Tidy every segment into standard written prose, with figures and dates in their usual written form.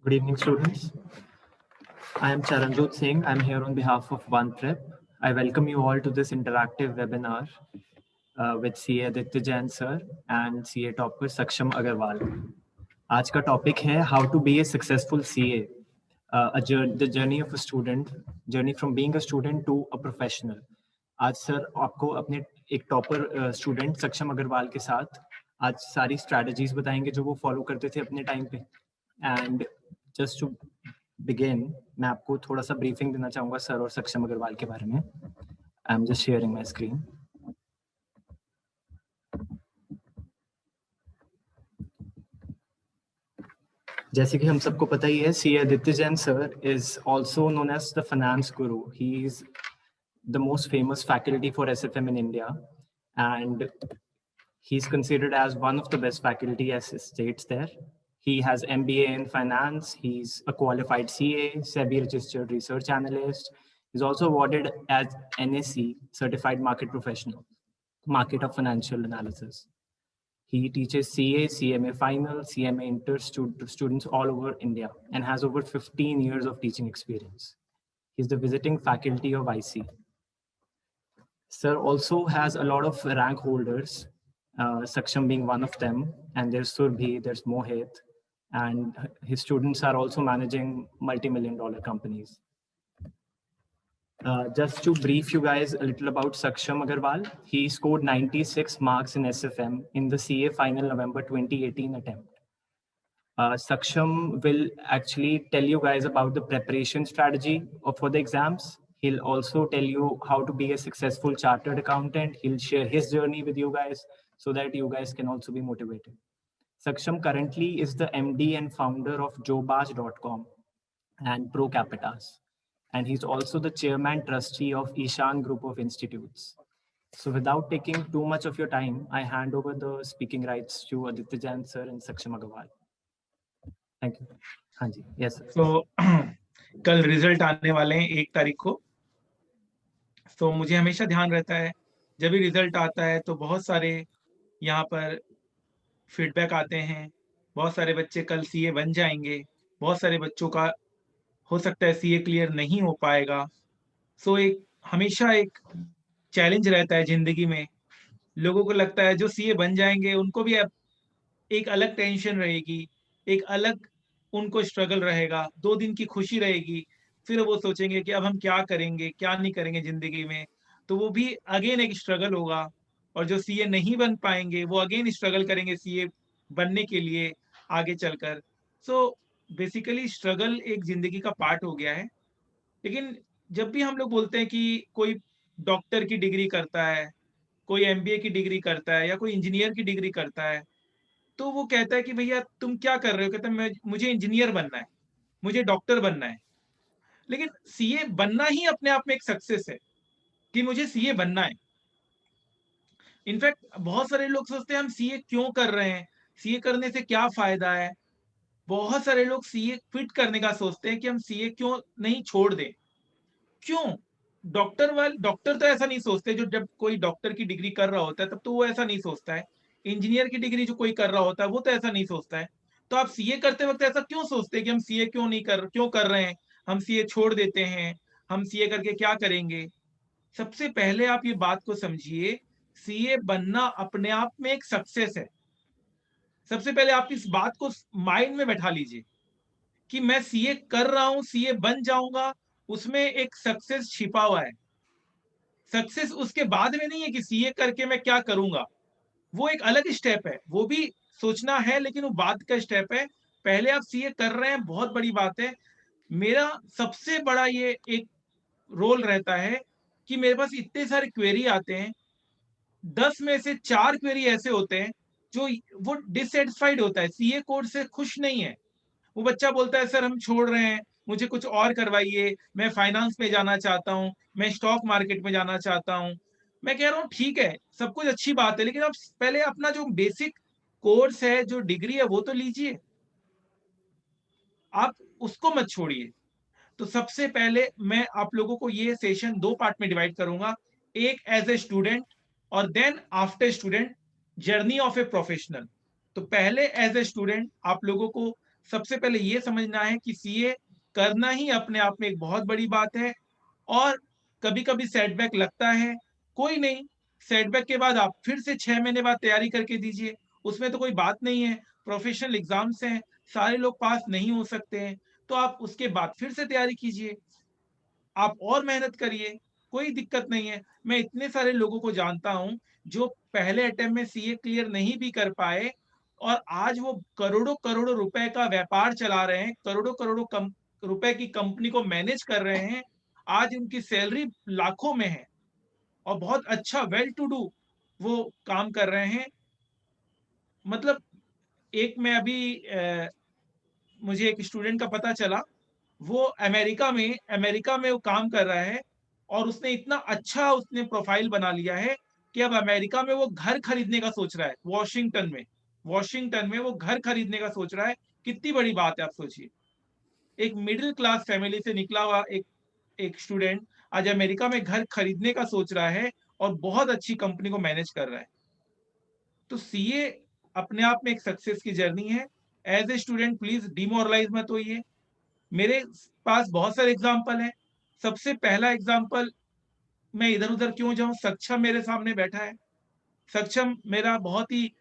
Good evening, students. I am Charanjot Singh. I'm here on behalf of OnePrep. I welcome you all to this interactive webinar with CA Aditya Jain sir and CA topper Saksham Agarwal. आज का topic है how to be a successful CA, the journey of a student, journey from being a student to a professional. आज sir आपको अपने एक topper student सक्षम अग्रवाल के साथ आज सारी स्ट्रैटेजीज बताएंगे जो वो फॉलो करते थे अपने टाइम पे. एंड जस्ट टू बिगिन, मैं आपको थोड़ा सा ब्रीफिंग देना चाहूँगा सर और सक्षम अग्रवाल के बारे में. I am just sharing my screen. जैसे कि हम सबको पता ही है, सी Aditya Jain sir is also known as the finance guru. He is the most famous faculty for SFM in India, and he's considered as one of the best faculty as states there. He has MBA in finance. He's a qualified CA, SEBI registered research analyst. He's also awarded as NSE, Certified Market Professional, Market of Financial Analysis. He teaches CA, CMA Final, CMA Inter students all over India and has over 15 years of teaching experience. He's the visiting faculty of IC. Sir also has a lot of rank holders, Saksham being one of them, and there's Surbhi, there's Mohit, and his students are also managing multi-million-dollar companies. Just to brief you guys a little about Saksham Agarwal, he scored 96 marks in SFM in the CA final November 2018 attempt. Saksham will actually tell you guys about the preparation strategy for the exams. He'll also tell you how to be a successful chartered accountant. He'll share his journey with you guys so that you guys can also be motivated. Saksham currently is the MD and founder of Jobaj.com and ProCapitas. And he's also the chairman trustee of Ishan Group of Institutes. So without taking too much of your time, I hand over the speaking rights to Aditya Jain sir and Saksham Agarwal. Thank you. हाँ जी, yes sir. So कल result आने वाले हैं 1 तारीख को. तो मुझे हमेशा ध्यान रहता है जब भी रिजल्ट आता है तो बहुत सारे यहाँ पर फीडबैक आते हैं. बहुत सारे बच्चे कल सीए बन जाएंगे, बहुत सारे बच्चों का हो सकता है सीए क्लियर नहीं हो पाएगा. सो एक हमेशा एक चैलेंज रहता है जिंदगी में. लोगों को लगता है जो सीए बन जाएंगे उनको भी अब एक अलग टेंशन रहेगी, एक अलग उनको स्ट्रगल रहेगा, 2 दिन की खुशी रहेगी, फिर वो सोचेंगे कि अब हम क्या करेंगे, क्या नहीं करेंगे ज़िंदगी में. तो वो भी अगेन एक स्ट्रगल होगा. और जो सीए नहीं बन पाएंगे वो अगेन स्ट्रगल करेंगे सीए बनने के लिए आगे चलकर. सो बेसिकली स्ट्रगल एक ज़िंदगी का पार्ट हो गया है. लेकिन जब भी हम लोग बोलते हैं कि कोई डॉक्टर की डिग्री करता है, कोई एमबीए की डिग्री करता है या कोई इंजीनियर की डिग्री करता है, तो वो कहता है कि भैया तुम क्या कर रहे हो? कहता है मुझे इंजीनियर बनना है, मुझे डॉक्टर बनना है. लेकिन सीए बनना ही अपने आप में एक सक्सेस है कि मुझे सीए बनना है. इनफैक्ट बहुत सारे लोग सोचते हैं हम सीए क्यों कर रहे हैं, सीए करने से क्या फायदा है. बहुत सारे लोग सीए क्विट करने का सोचते हैं कि हम सीए क्यों नहीं छोड़ दें. क्यों? डॉक्टर तो ऐसा नहीं सोचते. जो जब कोई डॉक्टर की डिग्री कर रहा होता है तब तो वो ऐसा नहीं सोचता है. इंजीनियर की डिग्री जो कोई कर रहा होता है वो तो ऐसा नहीं सोचता है. तो आप सीए करते वक्त ऐसा क्यों सोचते हैं कि हम सीए क्यों कर रहे हैं, हम सीए छोड़ देते हैं, हम सीए करके क्या करेंगे. सबसे पहले आप ये बात को समझिए, सीए बनना अपने आप में एक सक्सेस है. सबसे पहले आप इस बात को माइंड में बैठा लीजिए कि मैं सीए कर रहा हूं, सीए बन जाऊंगा, उसमें एक सक्सेस छिपा हुआ है. सक्सेस उसके बाद में नहीं है कि सीए करके मैं क्या करूंगा, वो एक अलग स्टेप है, वो भी सोचना है लेकिन वो बाद का स्टेप है. पहले आप सीए कर रहे हैं, बहुत बड़ी बात है. मेरा सबसे बड़ा ये एक रोल रहता है कि मेरे पास इतने सारे क्वेरी आते हैं, 10 में से 4 क्वेरी ऐसे होते हैं जो वो डिससेटिस्फाइड होता है, सीए कोर्स से खुश नहीं है. वो बच्चा बोलता है सर हम छोड़ रहे हैं, मुझे कुछ और करवाइए, मैं फाइनेंस में जाना चाहता हूँ, मैं स्टॉक मार्केट में जाना चाहता हूँ. मैं कह रहा हूँ ठीक है, सब कुछ अच्छी बात है, लेकिन आप पहले अपना जो बेसिक कोर्स है, जो डिग्री है, वो तो लीजिए, आप उसको मत छोड़िए. तो सबसे पहले मैं आप लोगों को ये सेशन 2 पार्ट में डिवाइड करूंगा. एक एज ए स्टूडेंट और then after student journey of a professional. तो पहले एज ए स्टूडेंट आप लोगों को सबसे पहले ये समझना है कि सीए करना ही अपने आप में एक बहुत बड़ी बात है, और कभी-कभी सेटबैक लगता है, कोई नहीं, सेटबैक के बाद आप फिर से 6 महीने बाद तैयारी करके दीजिए, उसमें तो कोई बात नहीं है, प्रोफेशनल एग्ज़ाम्स हैं, सारे लोग पास नहीं हो सकते हैं, तो आप उसके बाद फिर से तैयारी कीजिए। आप और मेहनत करिए, कोई दिक्कत नहीं है। मैं इतने सारे लोगों को जानता हूँ, जो पहले अटेम्प्ट में सीए क्लियर नहीं भी कर पाए और आज वो करोड़ों-करोड़ों रुपए का व्यापार चला रहे हैं, करोड़ों-करोड़ों रुपए की कंपनी को मैनेज कर रहे हैं। आज उनकी सैलरी लाखों में है और बहुत अच्छा वेल टू डू वो काम कर रहे हैं। मतलब एक मैं अभी मुझे एक स्टूडेंट का पता चला, वो अमेरिका में वो काम कर रहा है और उसने इतना अच्छा उसने प्रोफाइल बना लिया है कि अब अमेरिका में वो घर खरीदने का सोच रहा है, वॉशिंगटन में वो घर खरीदने का सोच रहा है। कितनी बड़ी बात है, आप सोचिए। एक मिडिल क्लास फैमिली से निकला हुआ एक एक स्टूडेंट आज अमेरिका में घर खरीदने का सोच रहा है और बहुत अच्छी कंपनी को मैनेज कर रहा है। तो सीए अपने आप में एक सक्सेस की जर्नी है। As a student please demoralise मत होइए। मेरे पास बहुत सारे एग्ज़ाम्पल हैं। सबसे पहला एग्ज़ाम्पल, मैं इधर-उधर क्यों जाऊँ, सक्षम मेरे सामने बैठा है। सक्षम मेरा बहुत ही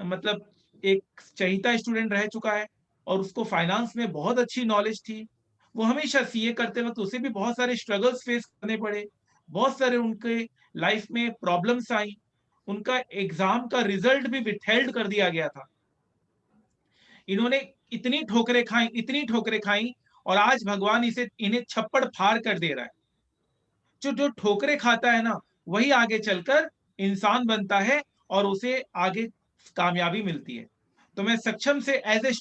मतलब एक चहीता स्टूडेंट रह चुका है और उसको फाइनेंस में बहुत अच्छी नॉलेज थी। वो हमेशा सीए करते वक़्त उसे भी बहुत सारे स्ट्रगल्स फेस करने पड़े। बहुत सारे उनके लाइफ़ में प्रॉब्लम्स आई। उनका एग्ज़ाम का रिज़ल्ट भी विथहेल्ड कर दिया गया था। इन्होंने इतनी ठोकरें खाई और आज भगवान इन्हें छप्पड़ फाड़ कर दे रहा है। जो जो ठोकरें खाता है ना, वही आगे चलकर इंसान बनता है और उसे आगे कामयाबी मिलती है। तो मैं सक्षम से एज़ ए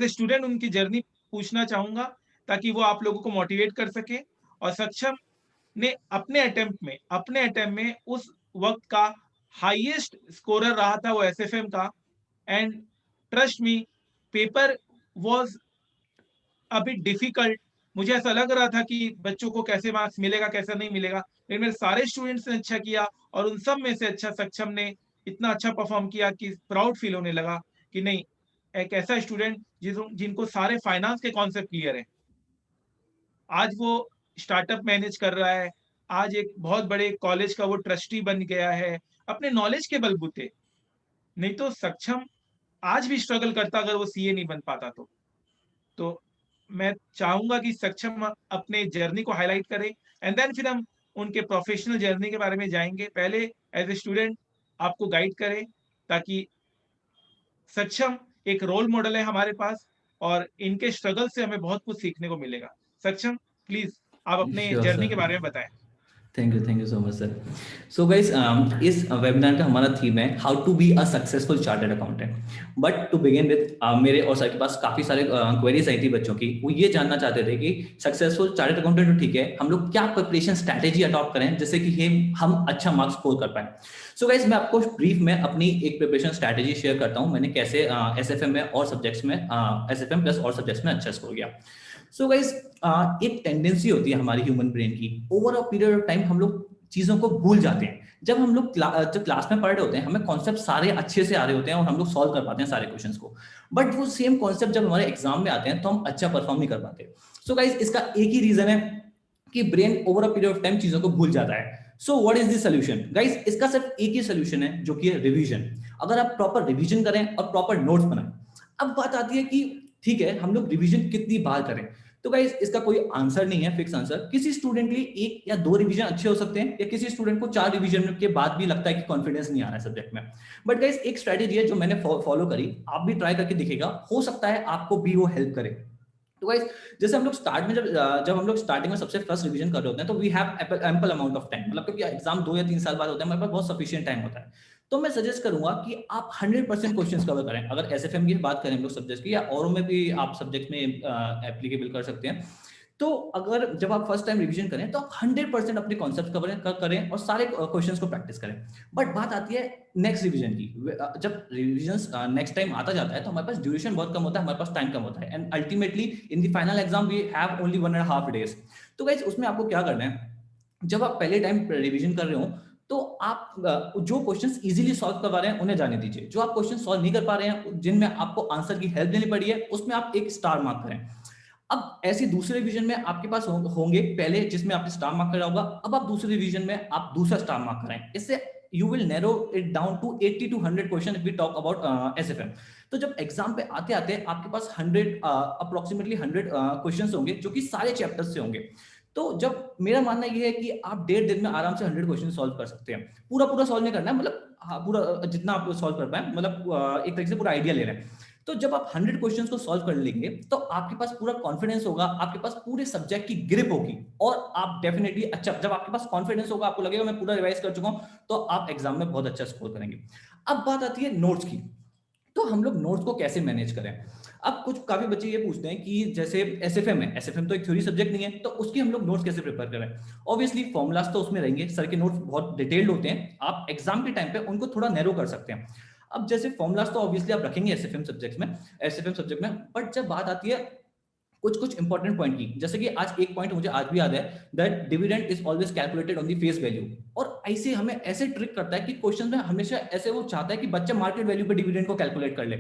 स्टूडेंट उनकी जर्नी पूछना चाहूँगा, ताकि वो आप लोगों को मोटिवेट कर सके। और सक्षम ने अपने अटेम्प्ट में उस वक़्त का हाईएस्ट स्कोरर रहा था, वो एसएफएम का। And trust me, paper was a bit difficult. मुझे ऐसा लग रहा था कि बच्चों को कैसे मार्क्स मिलेगा, कैसा नहीं मिलेगा। लेकिन मेरे सारे स्टूडेंट्स ने अच्छा किया और उन सब में से अच्छा सक्षम ने इतना अच्छा परफ़ॉर्म किया कि प्राउड फील होने लगा कि नहीं, एक ऐसा स्टूडेंट जिनको सारे फाइनेंस के कॉन्सेप्ट क्लियर हैं। आज वो स्टार्टअप मैनेज कर रहा है, आज एक बहुत बड़े कॉलेज का वो ट्रस्टी बन गया है, अपने नॉलेज के बलबूते। नहीं तो सक्षम आज भी स्ट्रगल करता अगर वो सीए नहीं बन पाता तो। तो मैं चाहूँगा कि सक्षम अपने जर्नी को हाइलाइट करें एंड देन फिर हम उनके प्रोफेशनल जर्नी के बारे में जाएँगे। पहले एज़ ए स्टूडेंट आपको गाइड करें, ताकि सक्षम एक रोल मॉडल है हमारे पास और इनके स्ट्रगल से हमें बहुत कुछ सीखने को मिलेगा। सक्षम, प्लीज़ आप अपने श्योर जर्नी के सर। बारे में बताएँ। Thank you so much sir. So guys, इस वेबिनार का हमारा थीम है how to be a successful chartered accountant. But to begin with, मेरे और सर के पास काफी सारे क्वेरीज आई थी बच्चों की। वो ये जानना चाहते थे कि सक्सेसफुल चार्टर्ड अकाउंटेंट तो ठीक है, हम लोग क्या प्रिपरेशन स्ट्रैटेजी अडॉप्ट करें जिससे कि हम अच्छा मार्क्स स्कोर कर पाए। सो गाइस, मैं आपको ब्रीफ में अपनी एक प्रिपरेशन स्ट्रैटेजी शेयर करता हूँ। मैंने कैसे एसएफएम में और सब्जेक्ट्स में एसएफएम प्लस और सब्जेक्ट्स में अच्छा स्कोर किया। सो गाइस, एक टेंडेंसी होती है हमारी ह्यूमन ब्रेन की, over a period of time हम लोग चीजों को भूल जाते हैं। जब हम लोग जब क्लास में पढ़ रहे होते हैं, हमें कॉन्सेप्ट सारे अच्छे से आ रहे होते हैं और हम लोग सॉल्व कर पाते हैं सारे क्वेश्चंस को। बट वो सेम कॉन्सेप्ट जब हमारे एग्जाम में आते हैं तो हम अच्छा परफॉर्म नहीं कर पाते। सो गाइस, इसका एक ही रीजन है कि brain over a period of time चीजों को भूल जाता है। So what is the solution guys? इसका सिर्फ एक ही सॉल्यूशन है, जो कि है रिवीजन। अगर आप प्रॉपर रिवीजन करें और प्रॉपर नोट्स बनाएं। अब बात आती है कि ठीक है, हम लोग रिवीजन कितनी बार करें? तो गाइस, इसका कोई आंसर नहीं है, फिक्स आंसर। किसी स्टूडेंट के लिए 1 या 2 रिवीजन अच्छे हो सकते हैं, या किसी स्टूडेंट को 4 रिवीजन के बाद भी लगता है कि कॉन्फिडेंस नहीं आ रहा है सब्जेक्ट में। बट गाइस, एक स्ट्रेटेजी है जो मैंने फॉलो करी, आप भी ट्राई करके दिखेगा, हो सकता है आपको भी वो हेल्प करे। तो गाइस, जैसे हम लोग स्टार्ट में जब हम लोग स्टार्टिंग में सबसे फर्स्ट रिवीजन कर रहे होते हैं, तो we have ample amount of time. मतलब क्योंकि एग्जाम 2 या 3 साल बाद होता है, हमारे पास बहुत सफिशिएंट टाइम होता है। तो मैं सजेस्ट करूंगा कि आप 100% क्वेश्चंस कवर करें। अगर एसएफएम की बात करें हम लोग सब्जेक्ट की, या औरों में भी आप सब्जेक्ट में एप्लीकेबल कर सकते हैं। तो अगर जब आप फर्स्ट टाइम रिवीजन करें तो आप 100% अपने कॉन्सेप्ट करें और सारे क्वेश्चंस को प्रैक्टिस करें। बट बात आती है नेक्स्ट रिवीजन की। जब रिवीजन नेक्स्ट टाइम आता जाता है तो हमारे पास ड्यूरेशन बहुत कम होता है, हमारे पास टाइम कम होता है, and ultimately in the final exam we have only 1.5 days। तो गाइस, उसमें आपको क्या करना है, जब आप पहले टाइम रिवीजन कर रहे हो तो आप जो क्वेश्चंस इजीली सॉल्व करवा रहे हैं उन्हें जाने दीजिए, जो आप क्वेश्चन सॉल्व नहीं कर पा रहे हैं, जिनमें आपको आंसर की हेल्प लेनी पड़ी है, उसमें आप एक स्टार मार्क करें। अब ऐसे दूसरे रिवीजन में आपके पास होंगे पहले जिसमें आपने स्टार मार्क करा होगा, अब आप दूसरे रिवीजन में आप दूसरा स्टार मार्क करें। इससे you will narrow it down to 80 to 100 question if we talk about SFM। तो जब एग्जाम पे आते आते आपके पास 100 अप्रोक्सीमेटली 100 क्वेश्चंस होंगे जो कि सारे चैप्टर्स से होंगे। तो जब मेरा मानना ये है कि आप 1.5 दिन में आराम से 100 क्वेश्चन सॉल्व कर सकते हैं। पूरा सॉल्व नहीं करना है, मतलब पूरा जितना आप सॉल्व कर पाए, मतलब एक तरीके से पूरा आइडिया ले रहे हैं। तो जब आप 100 क्वेश्चंस को सॉल्व कर लेंगे तो आपके पास पूरा कॉन्फिडेंस होगा, आपके पास पूरे सब्जेक्ट की ग्रिप होगी, और आप डेफिनेटली अच्छा, जब आपके पास कॉन्फिडेंस होगा, आपको लगेगा मैं पूरा रिवाइज कर चुका हूं, तो आप एग्जाम में बहुत अच्छा स्कोर करेंगे। अब बात आती है नोट्स की। तो हम लोग नोट्स को कैसे मैनेज करें? अब कुछ काफी बच्चे ये पूछते हैं कि जैसे एसएफएम है, एसएफएम तो एक थ्योरी सब्जेक्ट नहीं है, तो उसकी हम लोग नोट्स कैसे प्रिपेयर करें? ऑब्वियसली फॉर्मुलाज तो उसमें रहेंगे, सर के नोट्स बहुत डिटेल्ड होते हैं, आप एग्जाम के टाइम पे उनको थोड़ा नैरो कर सकते हैं। अब जैसे फॉर्मुलाज तो ऑब्वियसली आप रखेंगे एसएफएम सब्जेक्ट में, बट जब बात आती है कुछ इंपॉर्टेंट पॉइंट की, जैसे कि आज एक पॉइंट मुझे आज भी याद है, that dividend is always calculated on the face value. और ऐसे हमें ऐसे ट्रिक करता है कि क्वेश्चन में हमेशा ऐसे वो चाहता है कि बच्चा मार्केट वैल्यू पे डिविडेंड को कैलकुलेट कर ले।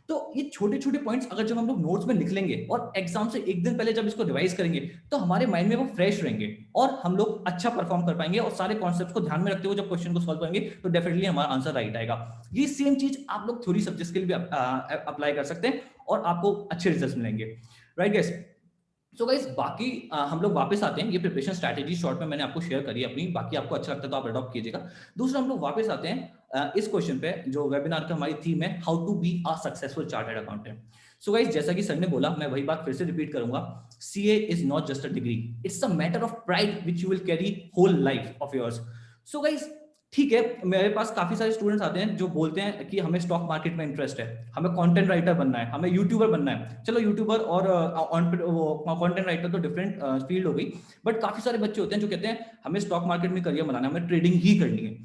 तो ये छोटे छोटे पॉइंट्स अगर जब हम लोग नोट्स में लिख लेंगे और एग्जाम से एक दिन पहले जब इसको रिवाइज करेंगे, तो हमारे माइंड में वो फ्रेश रहेंगे और हम लोग अच्छा परफॉर्म कर पाएंगे, और सारे कॉन्सेप्ट्स को ध्यान में रखते हुए जब क्वेश्चन को सॉल्व करेंगे तो डेफिनेटली हमारा आंसर राइट आएगा। ये सेम चीज आप लोग थ्योरी सब्जेक्ट्स के लिए भी अप्लाई कर सकते हैं और आपको अच्छे रिजल्ट्स मिलेंगे, राइट गाइस? सो गाइस, बाकी हम लोग वापस आते हैं, ये प्रिपरेशन स्ट्रैटेजी शॉर्ट में मैंने आपको शेयर करी अपनी, बाकी आपको अच्छा लगता है तो आप अडॉप्ट कीजिएगा। दूसरा हम लोग वापस आते हैं इस क्वेश्चन पे, जो वेबिनार का हमारी थीम है, how to be a successful chartered accountant. So guys, जैसा कि सर ने बोला, मैं वही बात फिर से रिपीट करूंगा, CA is not just a degree, it's a matter of pride which you will carry whole life of yours. So guys, ठीक है, मेरे पास काफी सारे स्टूडेंट्स आते हैं जो बोलते हैं कि हमें स्टॉक मार्केट में इंटरेस्ट है, हमें कंटेंट राइटर बनना है, हमें यूट्यूबर बनना है। चलो यूट्यूबर और कंटेंट राइटर तो डिफरेंट फील्ड हो गई, बट काफी सारे बच्चे होते हैं जो कहते हैं हमें स्टॉक मार्केट में करियर बनाना है, हमें ट्रेडिंग ही करनी है।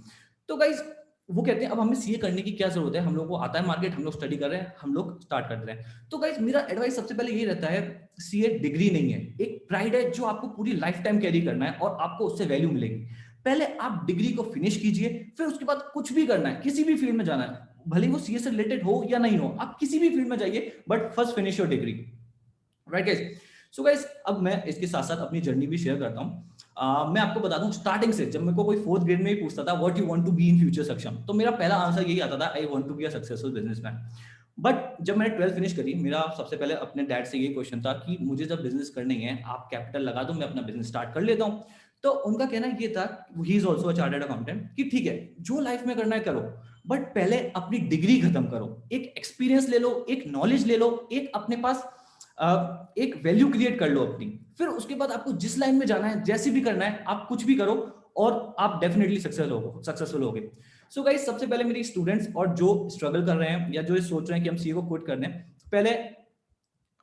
तो गाइज वो कहते हैं अब हमें सीए करने की क्या जरूरत है, हम लोग को आता है मार्केट, हम लोग स्टडी कर रहे हैं, हम लोग स्टार्ट कर रहे हैं। तो गाइज मेरा एडवाइस सबसे पहले ये रहता है, सीए डिग्री नहीं है, एक प्राइड है जो आपको पूरी लाइफ टाइम कैरी करना है और आपको उससे वैल्यू मिलेगी। पहले आप डिग्री को फिनिश कीजिए, फिर उसके बाद कुछ भी करना है, किसी भी फील्ड में जाना है, भले वो सीए से रिलेटेड हो या नहीं हो, आप किसी भी फील्ड में जाइए, but first finish your degree, right guys? So guys, अब मैं इसके साथ साथ अपनी जर्नी भी शेयर करता हूं। मैं आपको बता दूं, स्टार्टिंग से जब मेरे को कोई 4th ग्रेड में ही पूछता था what you want to be in future Saksham, तो मेरा पहला आंसर यही आता था, I want to be a successful businessman. But जब मैंने 12th फिनिश करी, मेरा सबसे पहले अपने डैड से ये क्वेश्चन था कि मुझे जब बिजनेस करनी है, आप कैपिटल लगा दो, मैं अपना बिजनेस स्टार्ट कर लेता हूं। तो उनका कहना ये था, he is also a chartered accountant, कि ठीक है जो लाइफ में करना है करो, बट पहले अपनी डिग्री खत्म करो, एक एक्सपीरियंस ले लो, एक नॉलेज ले लो, एक अपने पास एक वैल्यू क्रिएट कर लो अपनी, फिर उसके बाद आपको जिस लाइन में जाना है, जैसे भी करना है, आप कुछ भी करो और आप डेफिनेटली सक्सेसफुल होगे। सो गाइस, सबसे पहले मेरी स्टूडेंट्स और जो स्ट्रगल कर रहे हैं या जो सोच रहे हैं कि हम सीए को क्विट करने, पहले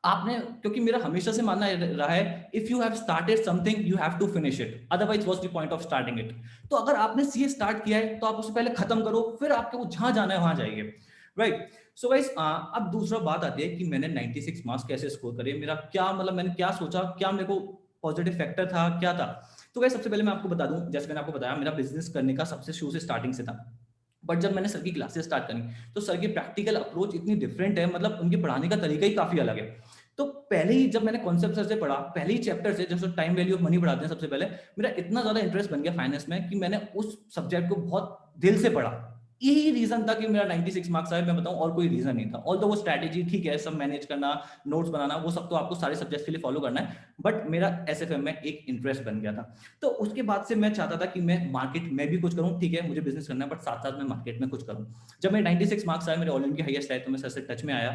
आपने, क्योंकि मेरा हमेशा से मानना रहा है, if you have started something you have to finish it, otherwise what's the point of starting it. तो अगर आपने सीए स्टार्ट किया है तो आप उसे पहले खत्म करो, फिर आपको जहां जाना है वहां जाइए, राइट? सो गाइस, अब दूसरा बात आती है कि मैंने 96 मार्क्स कैसे स्कोर करे, मेरा क्या मतलब, मैंने क्या सोचा, क्या मेरे को पॉजिटिव फैक्टर था, क्या था? तो गाइस, सबसे पहले मैं आपको बता दूं, जैसे मैंने आपको बताया, मेरा बिजनेस करने का सबसे शुरू से स्टार्टिंग से था, बट जब मैंने सर की क्लासेस स्टार्ट करी तो सर की प्रैक्टिकल अप्रोच इतनी डिफरेंट है, मतलब उनके पढ़ाने का तरीका ही काफी अलग है। तो पहले ही जब मैंने कॉन्सेप्ट सर से पढ़ा, पहले ही चैप्टर से, जैसे टाइम वैल्यू ऑफ मनी पढ़ाते हैं सबसे पहले, मेरा इतना ज्यादा इंटरेस्ट बन गया फाइनेंस में कि मैंने उस सब्जेक्ट को बहुत दिल से पढ़ा। यही रीजन था कि मेरा 96 मार्क्स आए, मैं बताऊं और कोई रीजन नहीं था। ऑल्दो वो स्ट्रैटेजी ठीक है, सब मैनेज करना, नोट्स बनाना, वो सब तो आपको सारे सब्जेक्ट्स के लिए फॉलो करना है, बट मेरा एसएफएम में एक इंटरेस्ट बन गया था। तो उसके बाद से मैं चाहता था कि मैं मार्केट में भी कुछ करूं, ठीक है मुझे बिजनेस करना है, बट साथ साथ मैं मार्केट में कुछ करूं। जब मेरे 96 मार्क्स आए, मेरे ऑल इंडिया हाईएस्ट आए, तो मैं सर से टच में आया।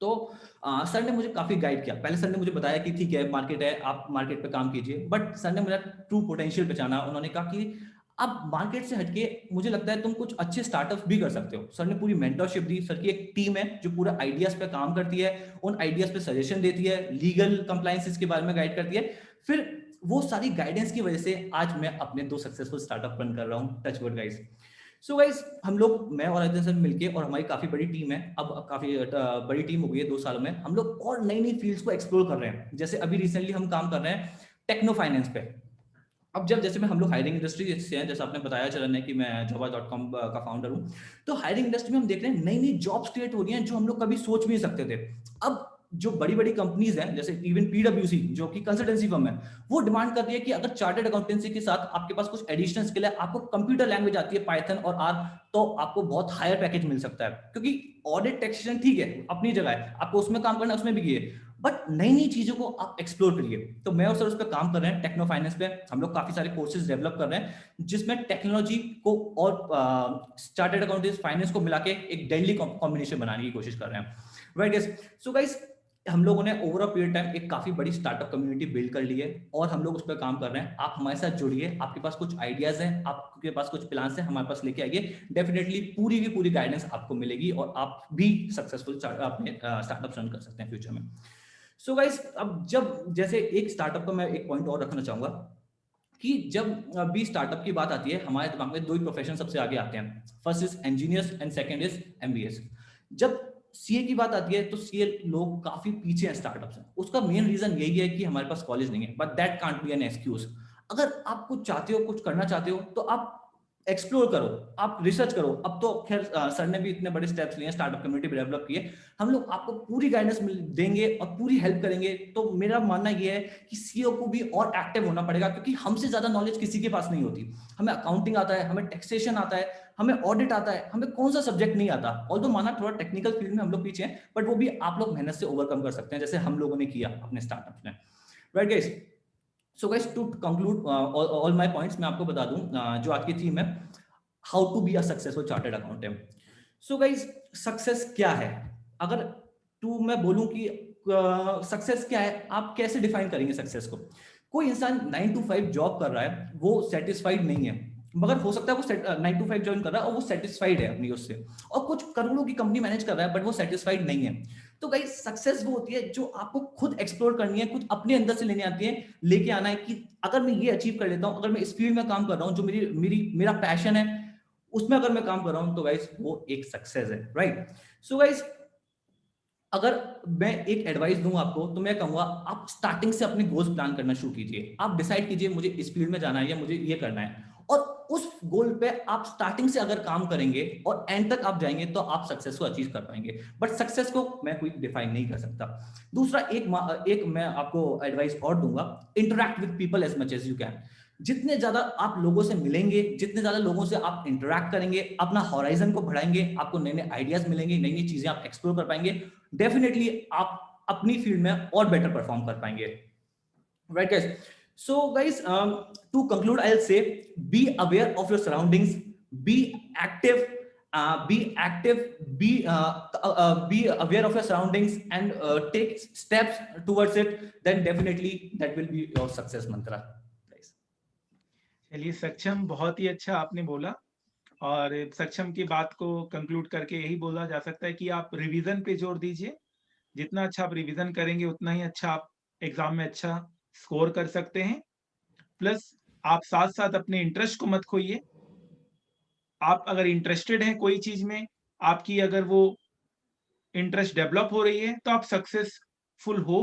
तो सर ने मुझे काफी गाइड किया। पहले सर ने मुझे बताया कि ठीक है मार्केट है, आप मार्केट पे काम कीजिए, बट सर ने मेरा ट्रू पोटेंशियल पहचाना। उन्होंने कहा कि अब मार्केट से हटके मुझे लगता है तुम कुछ अच्छे स्टार्टअप्स भी कर सकते हो। सर ने पूरी मेंटरशिप दी। सर की एक टीम है जो पूरा आइडियाज पे काम करती है, उन आइडियाज पे सजेशन देती है, लीगल कंप्लायंसेस के बारे में गाइड करती है। फिर वो सारी गाइडेंस की वजह से आज मैं अपने 2 सक्सेसफुल स्टार्टअप रन कर रहा हूँ। Touch wood guys. So guys, हम लोग, मैं और अजय सर मिलके, और हमारी काफी बड़ी टीम है, अब काफी बड़ी टीम हो गई है 2 सालों में, हम लोग और नई नई फील्ड्स को एक्सप्लोर कर रहे हैं। जैसे अभी रिसेंटली हम काम कर रहे हैं टेक्नो फाइनेंस पे। अब जब जैसे मैं हम लोग हायरिंग इंडस्ट्री से हैं, जैसे आपने बताया चलन है कि मैं jobs.com का फाउंडर हूँ, तो हायरिंग इंडस्ट्री में हम देख रहे हैं नई नई जॉब्स क्रिएट हो रही हैं जो हम लोग कभी सोच भी नहीं सकते थे। अब जो बड़ी बड़ी कंपनीज हैं, जैसे इवन PwC जो कि कंसल्टेंसी फर्म है, वो डिमांड कर रही है कि अगर चार्टर्ड अकाउंटेंसी के साथ आपके पास कुछ एडिशनल स्किल है, आपको कंप्यूटर लैंग्वेज आती है पाइथन और आर, तो आपको बहुत हायर पैकेज मिल सकता है। क्योंकि ऑडिट टैक्सेशन ठीक है अपनी जगह है, आपको उसमें काम करना है, उसमें भी किए, बट नई नई चीजों को आप एक्सप्लोर करिए। तो मैं और सर उस पर काम कर रहे हैं। टेक्नो फाइनेंस पे हम लोग काफी सारे कोर्सेज डेवलप कर रहे हैं जिसमें टेक्नोलॉजी को और चार्टर्ड अकाउंटेंट फाइनेंस को मिला के एक डेडली कॉम्बिनेशन बनाने की कोशिश कर रहे हैं, राइट गाइस। सो गाइस, हम लोगों ने ओवर अ पीरियड टाइम एक काफी बड़ी स्टार्टअप कम्युनिटी बिल्ड कर ली है और हम लोग उस पर काम कर रहे हैं। आप हमारे साथ जुड़िए, आपके पास कुछ आइडियाज हैं, आपके पास कुछ प्लान्स हैं, हमारे पास लेके आइए। डेफिनेटली पूरी की पूरी गाइडेंस आपको मिलेगी और आप भी सक्सेसफुल अपने स्टार्टअप रन कर सकते हैं फ्यूचर में। सो गाइस, अब जब जैसे एक स्टार्टअप का मैं एक पॉइंट और रखना चाहूंगा कि जब भी स्टार्टअप की बात आती है हमारे दिमाग में दो ही प्रोफेशन सबसे आगे आते हैं, first is engineers and second is MBAs। जब सीए की बात आती है तो सीए लोग काफी पीछे हैं स्टार्टअप से। उसका मेन रीजन यही है कि हमारे पास कॉलेज नहीं है, but that can't be an excuse. अगर आप कुछ चाहते हो, कुछ करना चाहते हो, तो आप एक्सप्लोर करो, आप रिसर्च करो। अब तो खैर सर ने भी इतने बड़े स्टेप्स लिए, स्टार्टअप कम्युनिटी डेवलप की है, हम लोग आपको पूरी गाइडेंस देंगे और पूरी हेल्प करेंगे। तो मेरा मानना यह है कि सीईओ को भी और एक्टिव होना पड़ेगा, क्योंकि हमसे ज्यादा नॉलेज किसी के पास नहीं होती। हमें अकाउंटिंग आता है, हमें टैक्सेशन आता है, हमें ऑडिट आता है, हमें कौन सा सब्जेक्ट नहीं आता। ऑल्दो माना थोड़ा टेक्निकल फील्ड में हम लोग पीछे हैं, बट वो भी आप लोग मेहनत से ओवरकम कर सकते हैं, जैसे हम लोगों ने किया अपने स्टार्टअप में, right guys. So guys, to conclude all my points, मैं आपको बता दूं जो आज की थीम है, how to be a successful chartered accountant. So guys, success क्या है? अगर मैं बोलूं कि सक्सेस क्या है, आप कैसे डिफाइन करेंगे सक्सेस को? कोई इंसान 9 to 5 जॉब कर रहा है, वो सेटिस्फाइड नहीं है, मगर हो सकता है वो 9 to 5 ज्वाइन कर रहा है और वो सेटिस्फाइड है अपनी उससे, और कुछ करोड़ों की कंपनी मैनेज कर रहा है बट वो सेटिस्फाइड नहीं है। तो गाइस, सक्सेस वो होती है जो आपको खुद एक्सप्लोर करनी है, खुद अपने अंदर से लेने आती है, लेके आना है कि अगर मैं ये अचीव कर लेता हूं, अगर मैं इस फील्ड में काम कर रहा हूं जो मेरा पैशन है, उसमें अगर मैं काम कर रहा हूं, तो गाइस वो एक सक्सेस है, राइट। सो गाइस, अगर मैं एक एडवाइस दूं आपको, तो मैं कहूंगा आप स्टार्टिंग से अपने गोल्स प्लान करना शुरू कीजिए। आप डिसाइड कीजिए मुझे इस फील्ड में जाना है या मुझे ये करना है, और उस गोल पे आप स्टार्टिंग से अगर काम करेंगे और एंड तक आप जाएंगे, तो आप सक्सेस को अचीव कर पाएंगे। बट सक्सेस को मैं कोई डिफाइन नहीं कर सकता। दूसरा, एक मैं आपको एडवाइस और दूंगा, interact with people as much as you can. जितने ज्यादा आप लोगों से मिलेंगे, जितने ज्यादा लोगों से आप इंटरैक्ट करेंगे, अपना हॉराइजन को बढ़ाएंगे, आपको नए नए आइडियाज मिलेंगे, नई नई चीजें आप एक्सप्लोर कर पाएंगे। डेफिनेटली आप अपनी फील्ड में और बेटर परफॉर्म कर पाएंगे, right guys. So guys, to conclude I will say, be aware of your surroundings, be active, be aware of your surroundings and take steps towards it, then definitely that will be your success mantra. चलिए सक्षम, बहुत ही अच्छा आपने बोला, और सक्षम की बात को कंक्लूड करके यही बोला जा सकता है कि आप रिवीजन पे जोर दीजिए। जितना अच्छा आप रिवीजन करेंगे, उतना ही अच्छा आप एग्जाम में अच्छा स्कोर कर सकते हैं। प्लस आप साथ साथ अपने इंटरेस्ट को मत खोइए। आप अगर इंटरेस्टेड हैं कोई चीज में, आपकी अगर वो इंटरेस्ट डेवलप हो रही है, तो आप सक्सेसफुल हो।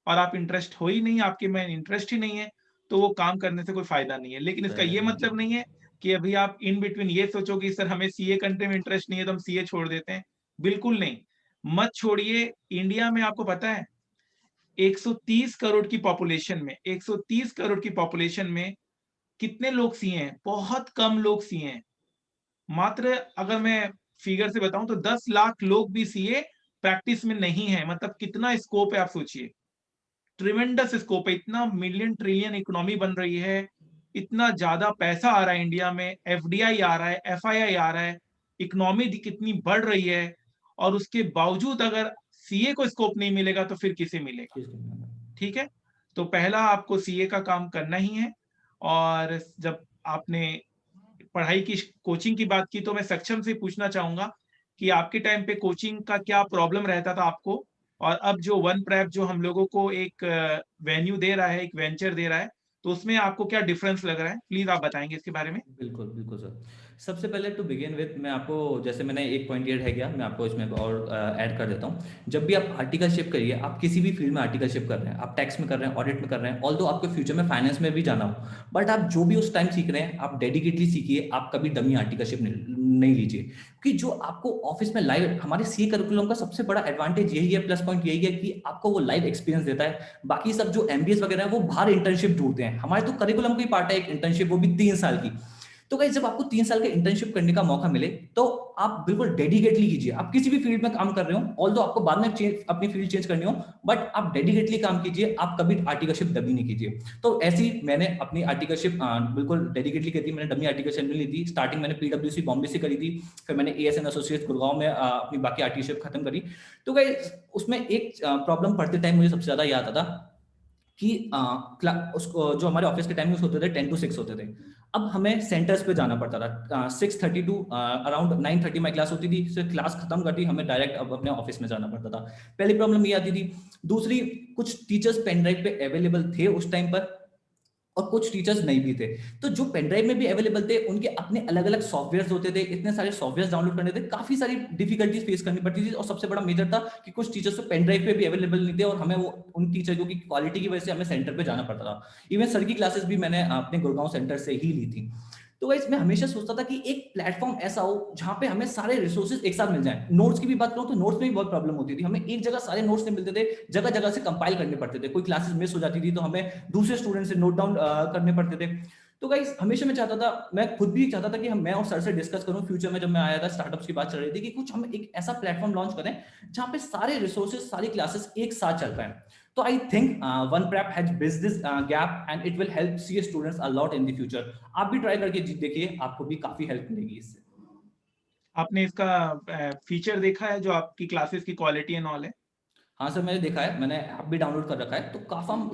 और आप इंटरेस्ट हो ही नहीं, आपके में इंटरेस्ट ही नहीं है, तो वो काम करने से कोई फायदा नहीं है। लेकिन इसका ये मतलब नहीं है कि अभी आप इन बिटवीन ये सोचो कि सर हमें सीए करने में इंटरेस्ट नहीं है तो हम सीए छोड़ देते हैं। बिल्कुल नहीं, मत छोड़िए। इंडिया में आपको पता है 130 करोड़ की पॉपुलेशन में, 130 करोड़ की पॉपुलेशन में कितने लोग सीए हैं? बहुत कम लोग सीए हैं। मात्र अगर मैं फिगर से बताऊं तो 10 लाख लोग भी सीए प्रैक्टिस में नहीं है। मतलब कितना स्कोप है आप सोचिए, ट्रिमेंडस स्कोप है। इतना मिलियन ट्रिलियन इकोनॉमी बन रही है, इतना ज्यादा पैसा आ रहा है इंडिया में, एफडीआई आ रहा है, एफआईआई आ रहा है, इकोनॉमी कितनी बढ़ रही है, और उसके बावजूद अगर सीए को स्कोप नहीं मिलेगा तो फिर किसे मिलेगा? ठीक है, तो पहला आपको सीए का काम करना ही है। और जब आपने पढ़ाई की कोचिंग की बात की, तो मैं सक्षम से पूछना चाहूंगा कि आपके टाइम पे कोचिंग का क्या प्रॉब्लम रहता था आपको, और अब जो वन प्रेप जो हम लोगों को एक वेन्यू दे रहा है, एक वेंचर दे रहा है, तो उसमें आपको क्या डिफरेंस लग रहा है, प्लीज आप बताएंगे इसके बारे में। बिल्कुल बिल्कुल सर। सबसे पहले टू बिगिन विद मैं आपको, जैसे मैंने एक पॉइंट ये रह गया, मैं आपको इसमें और ऐड कर देता हूँ। जब भी आप आर्टिकलशिप करिए, आप किसी भी फील्ड में आर्टिकलशिप कर रहे हैं, आप टैक्स में कर रहे हैं, ऑडिट में कर रहे हैं, ऑल्दो आपको फ्यूचर में फाइनेंस में भी जाना हो, बट आप जो भी उस टाइम सीख रहे हैं आप डेडिकेटली सीखिए, आप कभी डमी आर्टिकलशिप नहीं लीजिए। क्योंकि जो आपको ऑफिस में लाइव, हमारे सी करिकुलम का सबसे बड़ा एडवांटेज यही है, प्लस पॉइंट यही है कि आपको वो लाइव एक्सपीरियंस देता है। बाकी सब जो एमबीएस वगैरह है वो बाहर इंटर्नशिप ढूंढते हैं, हमारे तो करिकुलम का ही पार्ट है एक इंटर्नशिप, वो भी 3 साल की। तो गाइस जब आपको 3 साल का इंटर्नशिप करने का मौका मिले तो आप बिल्कुल डेडिकेटली कीजिए। आप किसी भी फील्ड में काम कर रहे हो, ऑल्दो आपको बाद में अपनी फील्ड चेंज करनी हो, बट आप डेडिकेटली काम कीजिए, आप कभी आर्टिकलशिप डमी नहीं कीजिए। तो ऐसी मैंने अपनी आर्टिकलशिप बिल्कुल डेडिकेटली करी थी। मैंने डमी आर्टिकलशिप नहीं ली थी। स्टार्टिंग मैंने पीडब्ल्यूसी बॉम्बे से करी थी, फिर मैंने एएसएन एसोसिएट्स गुड़गांव में अपनी बाकी आर्टिकलशिप खत्म करी। तो गाइस उसमें एक प्रॉब्लम पढ़ते टाइम मुझे सबसे ज्यादा याद आता कि उसको जो हमारे ऑफिस के टाइमिंग्स होते थे 10 to 6 होते थे। अब हमें सेंटर्स पे जाना पड़ता था। 6:30 टू अराउंड 9:30 में क्लास होती थी, फिर क्लास खत्म करती हमें डायरेक्ट अब अपने ऑफिस में जाना पड़ता था। पहली प्रॉब्लम ये आती थी। दूसरी, कुछ टीचर्स पेन ड्राइव पे अवेलेबल थे उस टाइम पर और कुछ टीचर्स नहीं भी थे। तो जो पेन ड्राइव में भी अवेलेबल थे उनके अपने अलग अलग सॉफ्टवेयर्स होते थे, इतने सारे सॉफ्टवेयर्स डाउनलोड करने थे, काफी सारी डिफिकल्टीज फेस करनी पड़ती थी। और सबसे बड़ा मेजर था कि कुछ टीचर्स तो पेन ड्राइव पे भी अवेलेबल नहीं थे और हमें वो उन टीचरों की क्वालिटी की वजह से हमें सेंटर पे जाना पड़ता था। इवन सर की क्लासेस भी मैंने अपने गुड़गांव सेंटर से ही ली थी। तो गाइस मैं हमेशा सोचता था कि एक प्लेटफॉर्म ऐसा हो जहां पे हमें सारे रिसोर्सेज एक साथ मिल जाएं। नोट्स की भी बात करूं तो नोट्स में भी बहुत प्रॉब्लम होती थी, हमें एक जगह सारे नोट्स नहीं मिलते थे, जगह जगह से कंपाइल करने पड़ते थे। कोई क्लासेस मिस हो जाती थी तो हमें दूसरे स्टूडेंट से नोट डाउन करने पड़ते थे। तो गाइस हमेशा मैं चाहता था, मैं खुद भी चाहता था कि मैं और सर से डिस्कस करूं फ्यूचर में। जब मैं आया था स्टार्टअप्स की बात चल रही थी कि कुछ हम एक ऐसा प्लेटफॉर्म लॉन्च करें जहां पे सारे रिसोर्सेज, सारी क्लासेस एक साथ चल पाए। तो I think OnePrep has bridged this gap and it will help CA students a lot in the future. आप भी ट्राई करके देखिए, आपको भी काफी हेल्प मिलेगी इससे। आपने इसका फीचर देखा है जो आपकी क्लासेस की क्वालिटी एंड ऑल है? हाँ सर, मैंने देखा है, मैंने ऐप भी डाउनलोड कर रखा है। तो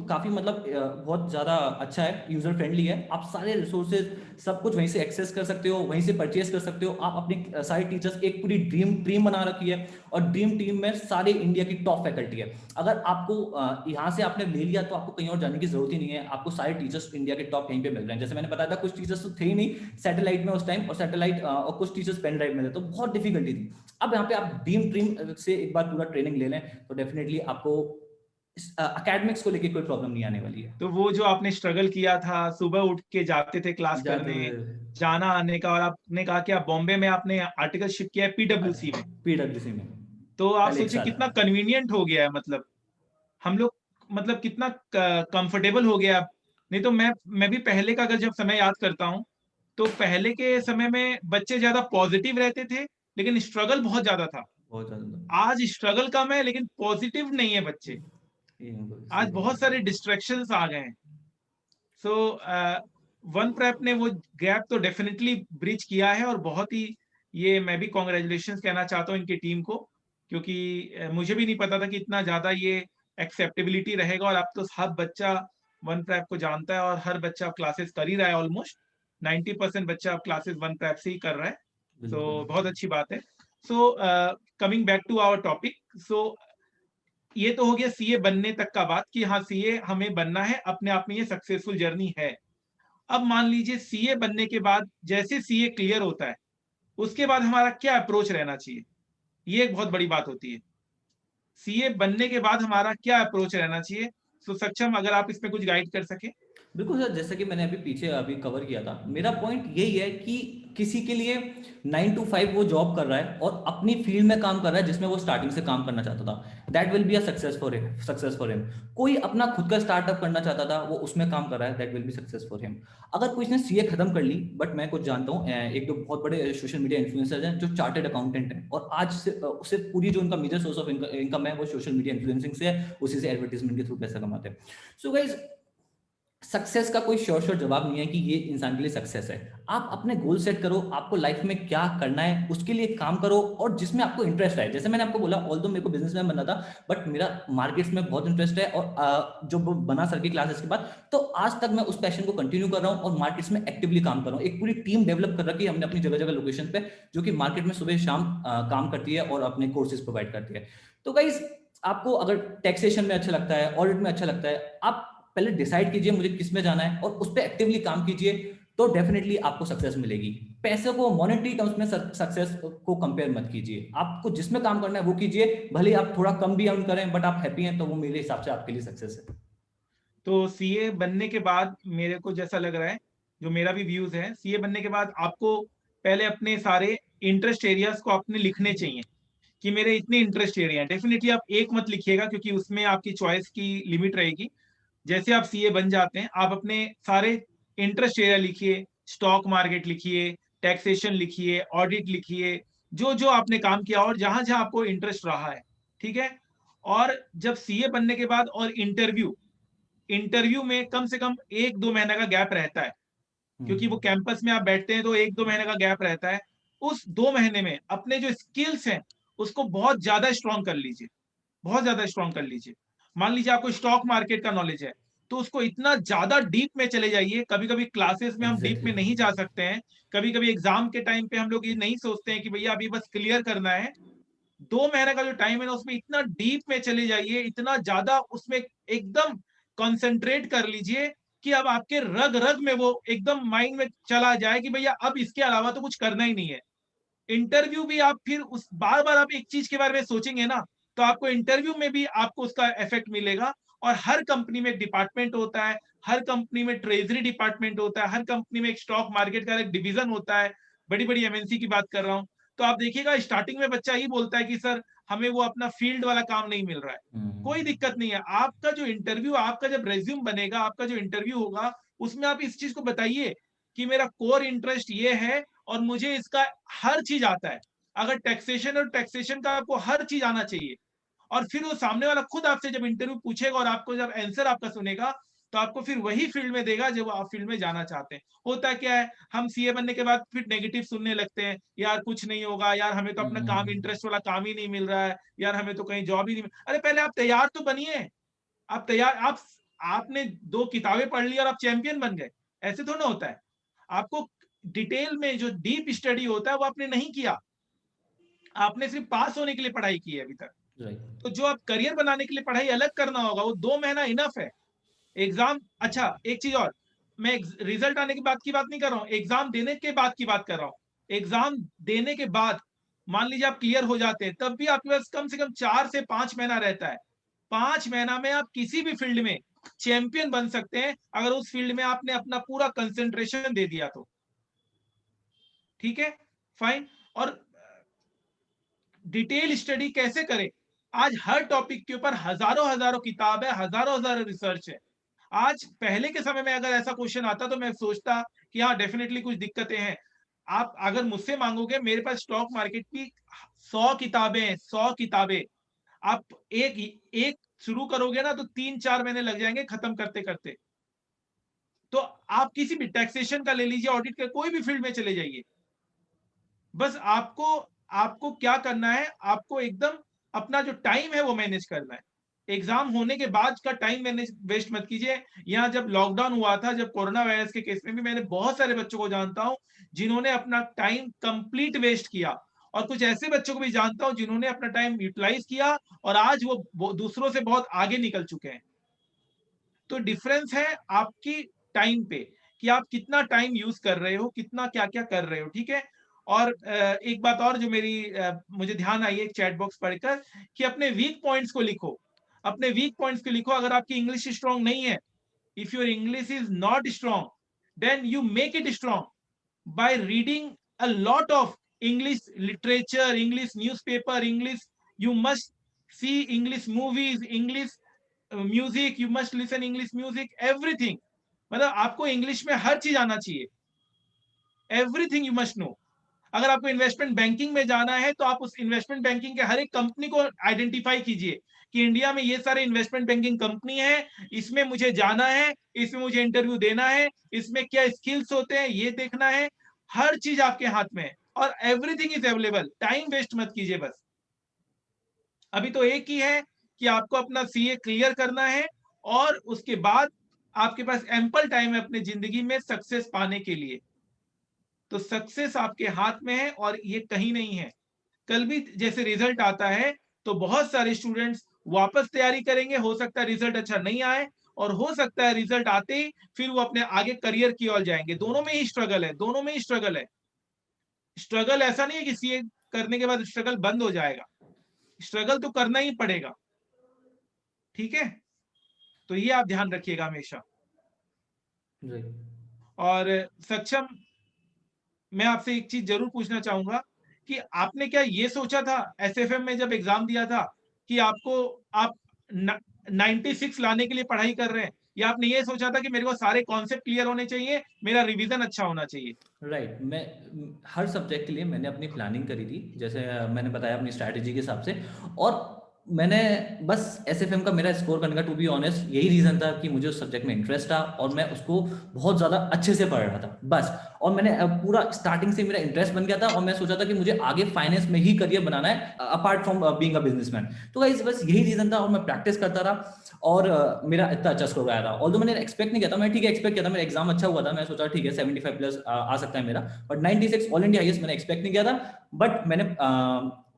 काफी मतलब बहुत ज़्यादा अच्छा है, यूजर फ्रेंडली है। आप सारे रिसोर्सेज सब कुछ वहीं से एक्सेस कर सकते हो, वहीं से परचेज कर सकते हो। आप अपने सारे टीचर्स, एक पूरी ड्रीम टीम बना रखी है और ड्रीम टीम में सारे इंडिया की टॉप फैकल्टी है। अगर आपको यहाँ से आपने ले लिया तो आपको कहीं और जाने की जरूरत ही नहीं है, आपको सारे टीचर्स इंडिया के टॉप कहीं पे मिल रहे हैं। जैसे मैंने बताया था कुछ टीचर्स तो थे ही नहीं सैटेलाइट में उस टाइम, और सैटेलाइट और कुछ टीचर्स पेन ड्राइव में थे, तो बहुत डिफिकल्टी थी। अब यहाँ पे आप ड्रीम से एक बार पूरा ट्रेनिंग ले लें तो डेफिनेटली आपको एकेडमिक्स को लेके कोई प्रॉब्लम नहीं आने वाली है। तो वो जो आपने स्ट्रगल किया था, सुबह उठ के जाते थे क्लास करने, जाना आने का, और आपने कहा कि आप बॉम्बे में आपने आर्टिकलशिप किया है पीडब्ल्यूसी में, पीडब्ल्यूसी में, तो आप पहले एक सोचिए साल। कितना कन्वीनियंट हो गया है। मतलब हम लोग, मतलब कितना कंफर्टेबल हो गया। नहीं तो मैं भी पहले का अगर जब समय याद करता हूँ तो पहले के समय में बच्चे ज्यादा पॉजिटिव रहते थे लेकिन स्ट्रगल बहुत ज्यादा था। बहुत ज्यादा। आज स्ट्रगल कम है लेकिन पॉजिटिव नहीं है बच्चे। आज बहुत सारे डिस्ट्रैक्शंस आ गए हैं। सो OnePrep ने वो गैप तो डेफिनेटली ब्रिज किया है, और बहुत ही, ये मैं भी कॉन्ग्रेचुलेशन कहना चाहता हूँ इनकी टीम को, क्योंकि मुझे भी नहीं पता था कि इतना ज्यादा ये एक्सेप्टेबिलिटी रहेगा। और अब तो हर बच्चा OnePrep को जानता है और हर बच्चा क्लासेस कर ही रहा है। ऑलमोस्ट 90% बच्चा अब क्लासेस OnePrep से ही कर रहा है। सो बहुत अच्छी बात है। So coming back to our topic, so ये तो हो गया सीए बनने तक का बात कि हाँ सीए हमें बनना है, अपने आप में ये सक्सेसफुल जर्नी है। अब मान लीजिए सीए बनने के बाद जैसे सीए क्लियर होता है उसके बाद हमारा क्या अप्रोच रहना चाहिए, ये एक बहुत बड़ी बात होती है। सीए बनने के बाद हमारा क्या अप्रोच रहना चाहिए? तो सक्षम, अगर आप इसमें कुछ गाइड कर सके। बिल्कुल सर, जैसे कि मैंने अभी पीछे कवर किया था, मेरा पॉइंट यही है कि किसी के लिए 9 to 5 वो जॉब कर रहा है और अपनी फील्ड में काम कर रहा है जिसमें वो स्टार्टिंग से काम करना चाहता था, that will be a success for him. कोई अपना खुद का स्टार्टअप करना चाहता था, वो उसमें काम कर रहा है, that will be success for him. अगर कोई ने सीए खत्म कर ली, बट मैं कुछ जानता हूँ एक दो बहुत बड़े सोशल मीडिया इन्फ्लुएंसर्स हैं जो चार्टर्ड अकाउंटेंट हैं और आज से उससे पूरी जो उनका मेजर सोर्स ऑफ इनकम है वो सोशल मीडिया इन्फ्लुएंसिंग से है, उसी से एडवर्टाइजमेंट के थ्रू पैसा कमाते हैं। सो गाइस, सक्सेस का कोई श्योर जवाब नहीं है कि ये इंसान के लिए सक्सेस है। आप अपने गोल सेट करो, आपको लाइफ में क्या करना है उसके लिए काम करो, और जिसमें आपको इंटरेस्ट है। जैसे मैंने आपको बोला, ऑल्दो मेरे को बिजनेसमैन बनना था, बट मेरा मार्केट्स में बहुत इंटरेस्ट है, और जो बना सर की क्लासेस के बाद, तो आज तक मैं उस पैशन को कंटिन्यू कर रहा हूँ और मार्केट्स में एक्टिवली काम कर रहा हूँ। एक पूरी टीम डेवलप कर रखी है हमने अपनी जगह जगह लोकेशन पे, जो कि मार्केट में सुबह शाम काम करती है और अपने कोर्सेज प्रोवाइड करती है। तो गाइस, आपको अगर टैक्सेशन में अच्छा लगता है, ऑडिट में अच्छा लगता है, आप पहले डिसाइड कीजिए मुझे किस में जाना है और उस पर एक्टिवली काम कीजिए, तो डेफिनेटली आपको सक्सेस मिलेगी। पैसे को मॉनेटरी टर्म्स में सक्सेस को कंपेयर मत कीजिए, आपको जिसमें काम करना है वो कीजिए, भले आप थोड़ा कम भी अर्न करें बट आप हैप्पी हैं तो वो मेरे हिसाब से आपके लिए सक्सेस है। तो सीए बनने के बाद मेरे को जैसा लग रहा है, जो मेरा भी व्यूज है, सीए बनने के बाद आपको पहले अपने सारे इंटरेस्ट एरियाज को अपने लिखने चाहिए कि मेरे इतने इंटरेस्ट एरिया हैं। डेफिनेटली आप एक मत लिखिएगा क्योंकि उसमें आपकी चॉइस की लिमिट रहेगी। जैसे आप सीए बन जाते हैं, आप अपने सारे इंटरेस्ट एरिया लिखिए, स्टॉक मार्केट लिखिए, टैक्सेशन लिखिए, ऑडिट लिखिए, जो जो आपने काम किया और जहां जहां आपको इंटरेस्ट रहा है, ठीक है। और जब सीए बनने के बाद और इंटरव्यू में कम से कम 1-2 महीने का गैप रहता है, क्योंकि वो कैंपस में आप बैठते हैं तो 1-2 महीने का गैप रहता है। उस 2 महीने में अपने जो स्किल्स हैं उसको बहुत ज्यादा स्ट्रॉन्ग कर लीजिए, बहुत ज्यादा स्ट्रॉन्ग कर लीजिए। मान लीजिए आपको स्टॉक मार्केट का नॉलेज है तो उसको इतना ज्यादा डीप में चले जाइए। कभी कभी क्लासेस में हम डीप में नहीं जा सकते हैं, कभी कभी एग्जाम के टाइम पे हम लोग ये नहीं सोचते हैं कि भैया अभी बस क्लियर करना है। 2 महीने का जो टाइम है ना उसमें इतना डीप में चले जाइए, इतना ज्यादा उसमें एकदम कंसंट्रेट कर लीजिए कि अब आपके रग रग में वो एकदम माइंड में चला जाए कि भैया अब इसके अलावा तो कुछ करना ही नहीं है। इंटरव्यू भी आप फिर उस बार बार आप एक चीज के बारे में सोचेंगे ना तो आपको इंटरव्यू में भी आपको उसका इफेक्ट मिलेगा। और हर कंपनी में एक डिपार्टमेंट होता है, हर कंपनी में ट्रेजरी डिपार्टमेंट होता है, हर कंपनी में एक स्टॉक मार्केट का एक डिवीजन होता है। बड़ी बड़ी एमएनसी की बात कर रहा हूं। तो आप देखिएगा स्टार्टिंग में बच्चा ही बोलता है कि सर हमें वो अपना फील्ड वाला काम नहीं मिल रहा है। कोई दिक्कत नहीं है, आपका जो इंटरव्यू, आपका जब रेज्यूम बनेगा, आपका जो इंटरव्यू होगा उसमें आप इस चीज को बताइए कि मेरा कोर इंटरेस्ट ये है और मुझे इसका हर चीज आता है। अगर टैक्सेशन और टैक्सेशन का आपको हर चीज आना चाहिए और फिर वो सामने वाला खुद आपसे जब इंटरव्यू पूछेगा और आपको जब आंसर आपका सुनेगा तो आपको फिर वही फील्ड में देगा जब आप फील्ड में जाना चाहते हैं। होता क्या है, हम सीए बनने के बाद फिर नेगेटिव सुनने लगते हैं, यार कुछ नहीं होगा, यार हमें तो अपना काम इंटरेस्ट वाला काम ही नहीं मिल रहा है, यार हमें तो कहीं जॉब ही नहीं। अरे पहले आप तैयार तो बनिए। आप तैयार, आपने 2 किताबें पढ़ ली और आप चैंपियन बन गए, ऐसे थोड़ा होता है। आपको डिटेल में जो डीप स्टडी होता है वो आपने नहीं किया, आपने सिर्फ पास होने के लिए पढ़ाई की है अभी तक। तो जो आप करियर बनाने के लिए पढ़ाई अलग करना होगा, वो 2 महीना इनफ है। एग्जाम, अच्छा एक चीज और, मैं रिजल्ट आने के बाद की बात नहीं कर रहा हूँ, एग्जाम देने के बाद की बात कर रहा हूँ। एग्जाम देने के बाद मान लीजिए आप क्लियर हो जाते हैं, तब भी आपके पास कम से कम 4 से 5 महीना रहता है। 5 महीना में आप किसी भी फील्ड में चैंपियन बन सकते हैं अगर उस फील्ड में आपने अपना पूरा कंसेंट्रेशन दे दिया तो। ठीक है, फाइन। और डिटेल स्टडी कैसे करें, आज हर टॉपिक के ऊपर हजारों हजारों किताब है, हजारों हजारों रिसर्च है। आज पहले के समय में अगर ऐसा क्वेश्चन आता तो मैं सोचता कि हाँ डेफिनेटली कुछ दिक्कतें हैं। आप अगर मुझसे मांगोगे, मेरे पास स्टॉक मार्केट की 100 किताबें हैं, 100 किताबें। आप एक एक शुरू करोगे ना तो 3-4 महीने लग जाएंगे खत्म करते करते। तो आप किसी भी टैक्सेशन का ले लीजिए, ऑडिट का, कोई भी फील्ड में चले जाइए। बस आपको आपको क्या करना है, आपको एकदम अपना जो टाइम है वो मैनेज करना है। एग्जाम होने के बाद का टाइम मैनेज वेस्ट मत कीजिए। यहाँ जब लॉकडाउन हुआ था, जब कोरोना वायरस के केस में भी मैंने बहुत सारे बच्चों को जानता हूं जिन्होंने अपना टाइम कंप्लीट वेस्ट किया, और कुछ ऐसे बच्चों को भी जानता हूं जिन्होंने अपना टाइम यूटिलाइज किया और आज वो दूसरों से बहुत आगे निकल चुके हैं। तो डिफरेंस है आपकी टाइम पे कि आप कितना टाइम यूज कर रहे हो, कितना क्या क्या कर रहे हो। ठीक है। और एक बात और जो मुझे ध्यान आई है चैट बॉक्स पढ़कर, कि अपने वीक पॉइंट्स को लिखो। अपने वीक पॉइंट्स को लिखो। अगर आपकी इंग्लिश स्ट्रांग नहीं है, if your English is not strong, then you make it strong by reading a lot of English literature, English newspaper, English, you must see English movies, English music, you must listen English music, everything। मतलब आपको English में हर चीज आना चाहिए, everything you must know. अगर आपको investment banking में जाना है तो आप उस इन्वेस्टमेंट बैंकिंग के हर एक कंपनी को आइडेंटिफाई कीजिए कि इंडिया में ये सारे इन्वेस्टमेंट बैंकिंग कंपनी है, इसमें मुझे जाना है, इसमें मुझे इंटरव्यू देना है, इसमें क्या स्किल्स होते हैं ये देखना है। हर चीज आपके हाथ में है और everything is available. Time waste मत कीजिए। बस अभी तो एक ही है कि आपको अपना सीए क्लियर करना है और उसके बाद आपके पास एम्पल टाइम है अपनी जिंदगी में सक्सेस पाने के लिए। तो सक्सेस आपके हाथ में है और ये कहीं नहीं है। कल भी जैसे रिजल्ट आता है तो बहुत सारे स्टूडेंट्स वापस तैयारी करेंगे, हो सकता है रिजल्ट अच्छा नहीं आए, और हो सकता है रिजल्ट आते ही फिर वो अपने आगे करियर की ओर जाएंगे। दोनों में ही स्ट्रगल है, दोनों में ही स्ट्रगल है। स्ट्रगल ऐसा नहीं है कि सीए करने के बाद स्ट्रगल बंद हो जाएगा, स्ट्रगल तो करना ही पड़ेगा। ठीक है, तो ये आप ध्यान रखिएगा हमेशा। और सक्षम, मैं आपसे एक चीज जरूर पूछना चाहूंगा कि आपने क्या ये सोचा था एसएफएम में जब एग्जाम दिया था कि आप 96 लाने के लिए पढ़ाई कर रहे हैं, या आपने ये सोचा था कि मेरे को सारे कॉन्सेप्ट क्लियर होने चाहिए, मेरा रिवीजन अच्छा होना चाहिए? राइट मैं हर सब्जेक्ट के लिए मैंने अपनी प्लानिंग करी थी, जैसे मैंने बताया अपनी स्ट्रैटेजी के हिसाब से। और मैंने बस एसएफएम का मेरा स्कोर करने का टू बी ऑनेस्ट यही रीज़न था कि मुझे उस सब्जेक्ट में इंटरेस्ट था और मैं उसको बहुत ज़्यादा अच्छे से पढ़ रहा था बस। और मैंने पूरा स्टार्टिंग से मेरा इंटरेस्ट बन गया था और मैं सोचा था कि मुझे आगे फाइनेंस में ही करियर बनाना है apart from being a businessman. तो गाइस बस यही रीज़न था और मैं प्रैक्टिस करता रहा और मेरा इतना अच्छा स्कोर आया था। ऑल्दो मैंने एक्सपेक्ट नहीं किया था, मैं ठीक है एक्सपेक्ट किया था, मेरा एग्जाम अच्छा हुआ था, मैं सोचा ठीक है 75 प्लस आ सकता है मेरा, बट 96 ऑल इंडिया हाईएस्ट मैंने एक्सपेक्ट नहीं किया था। बट मैंने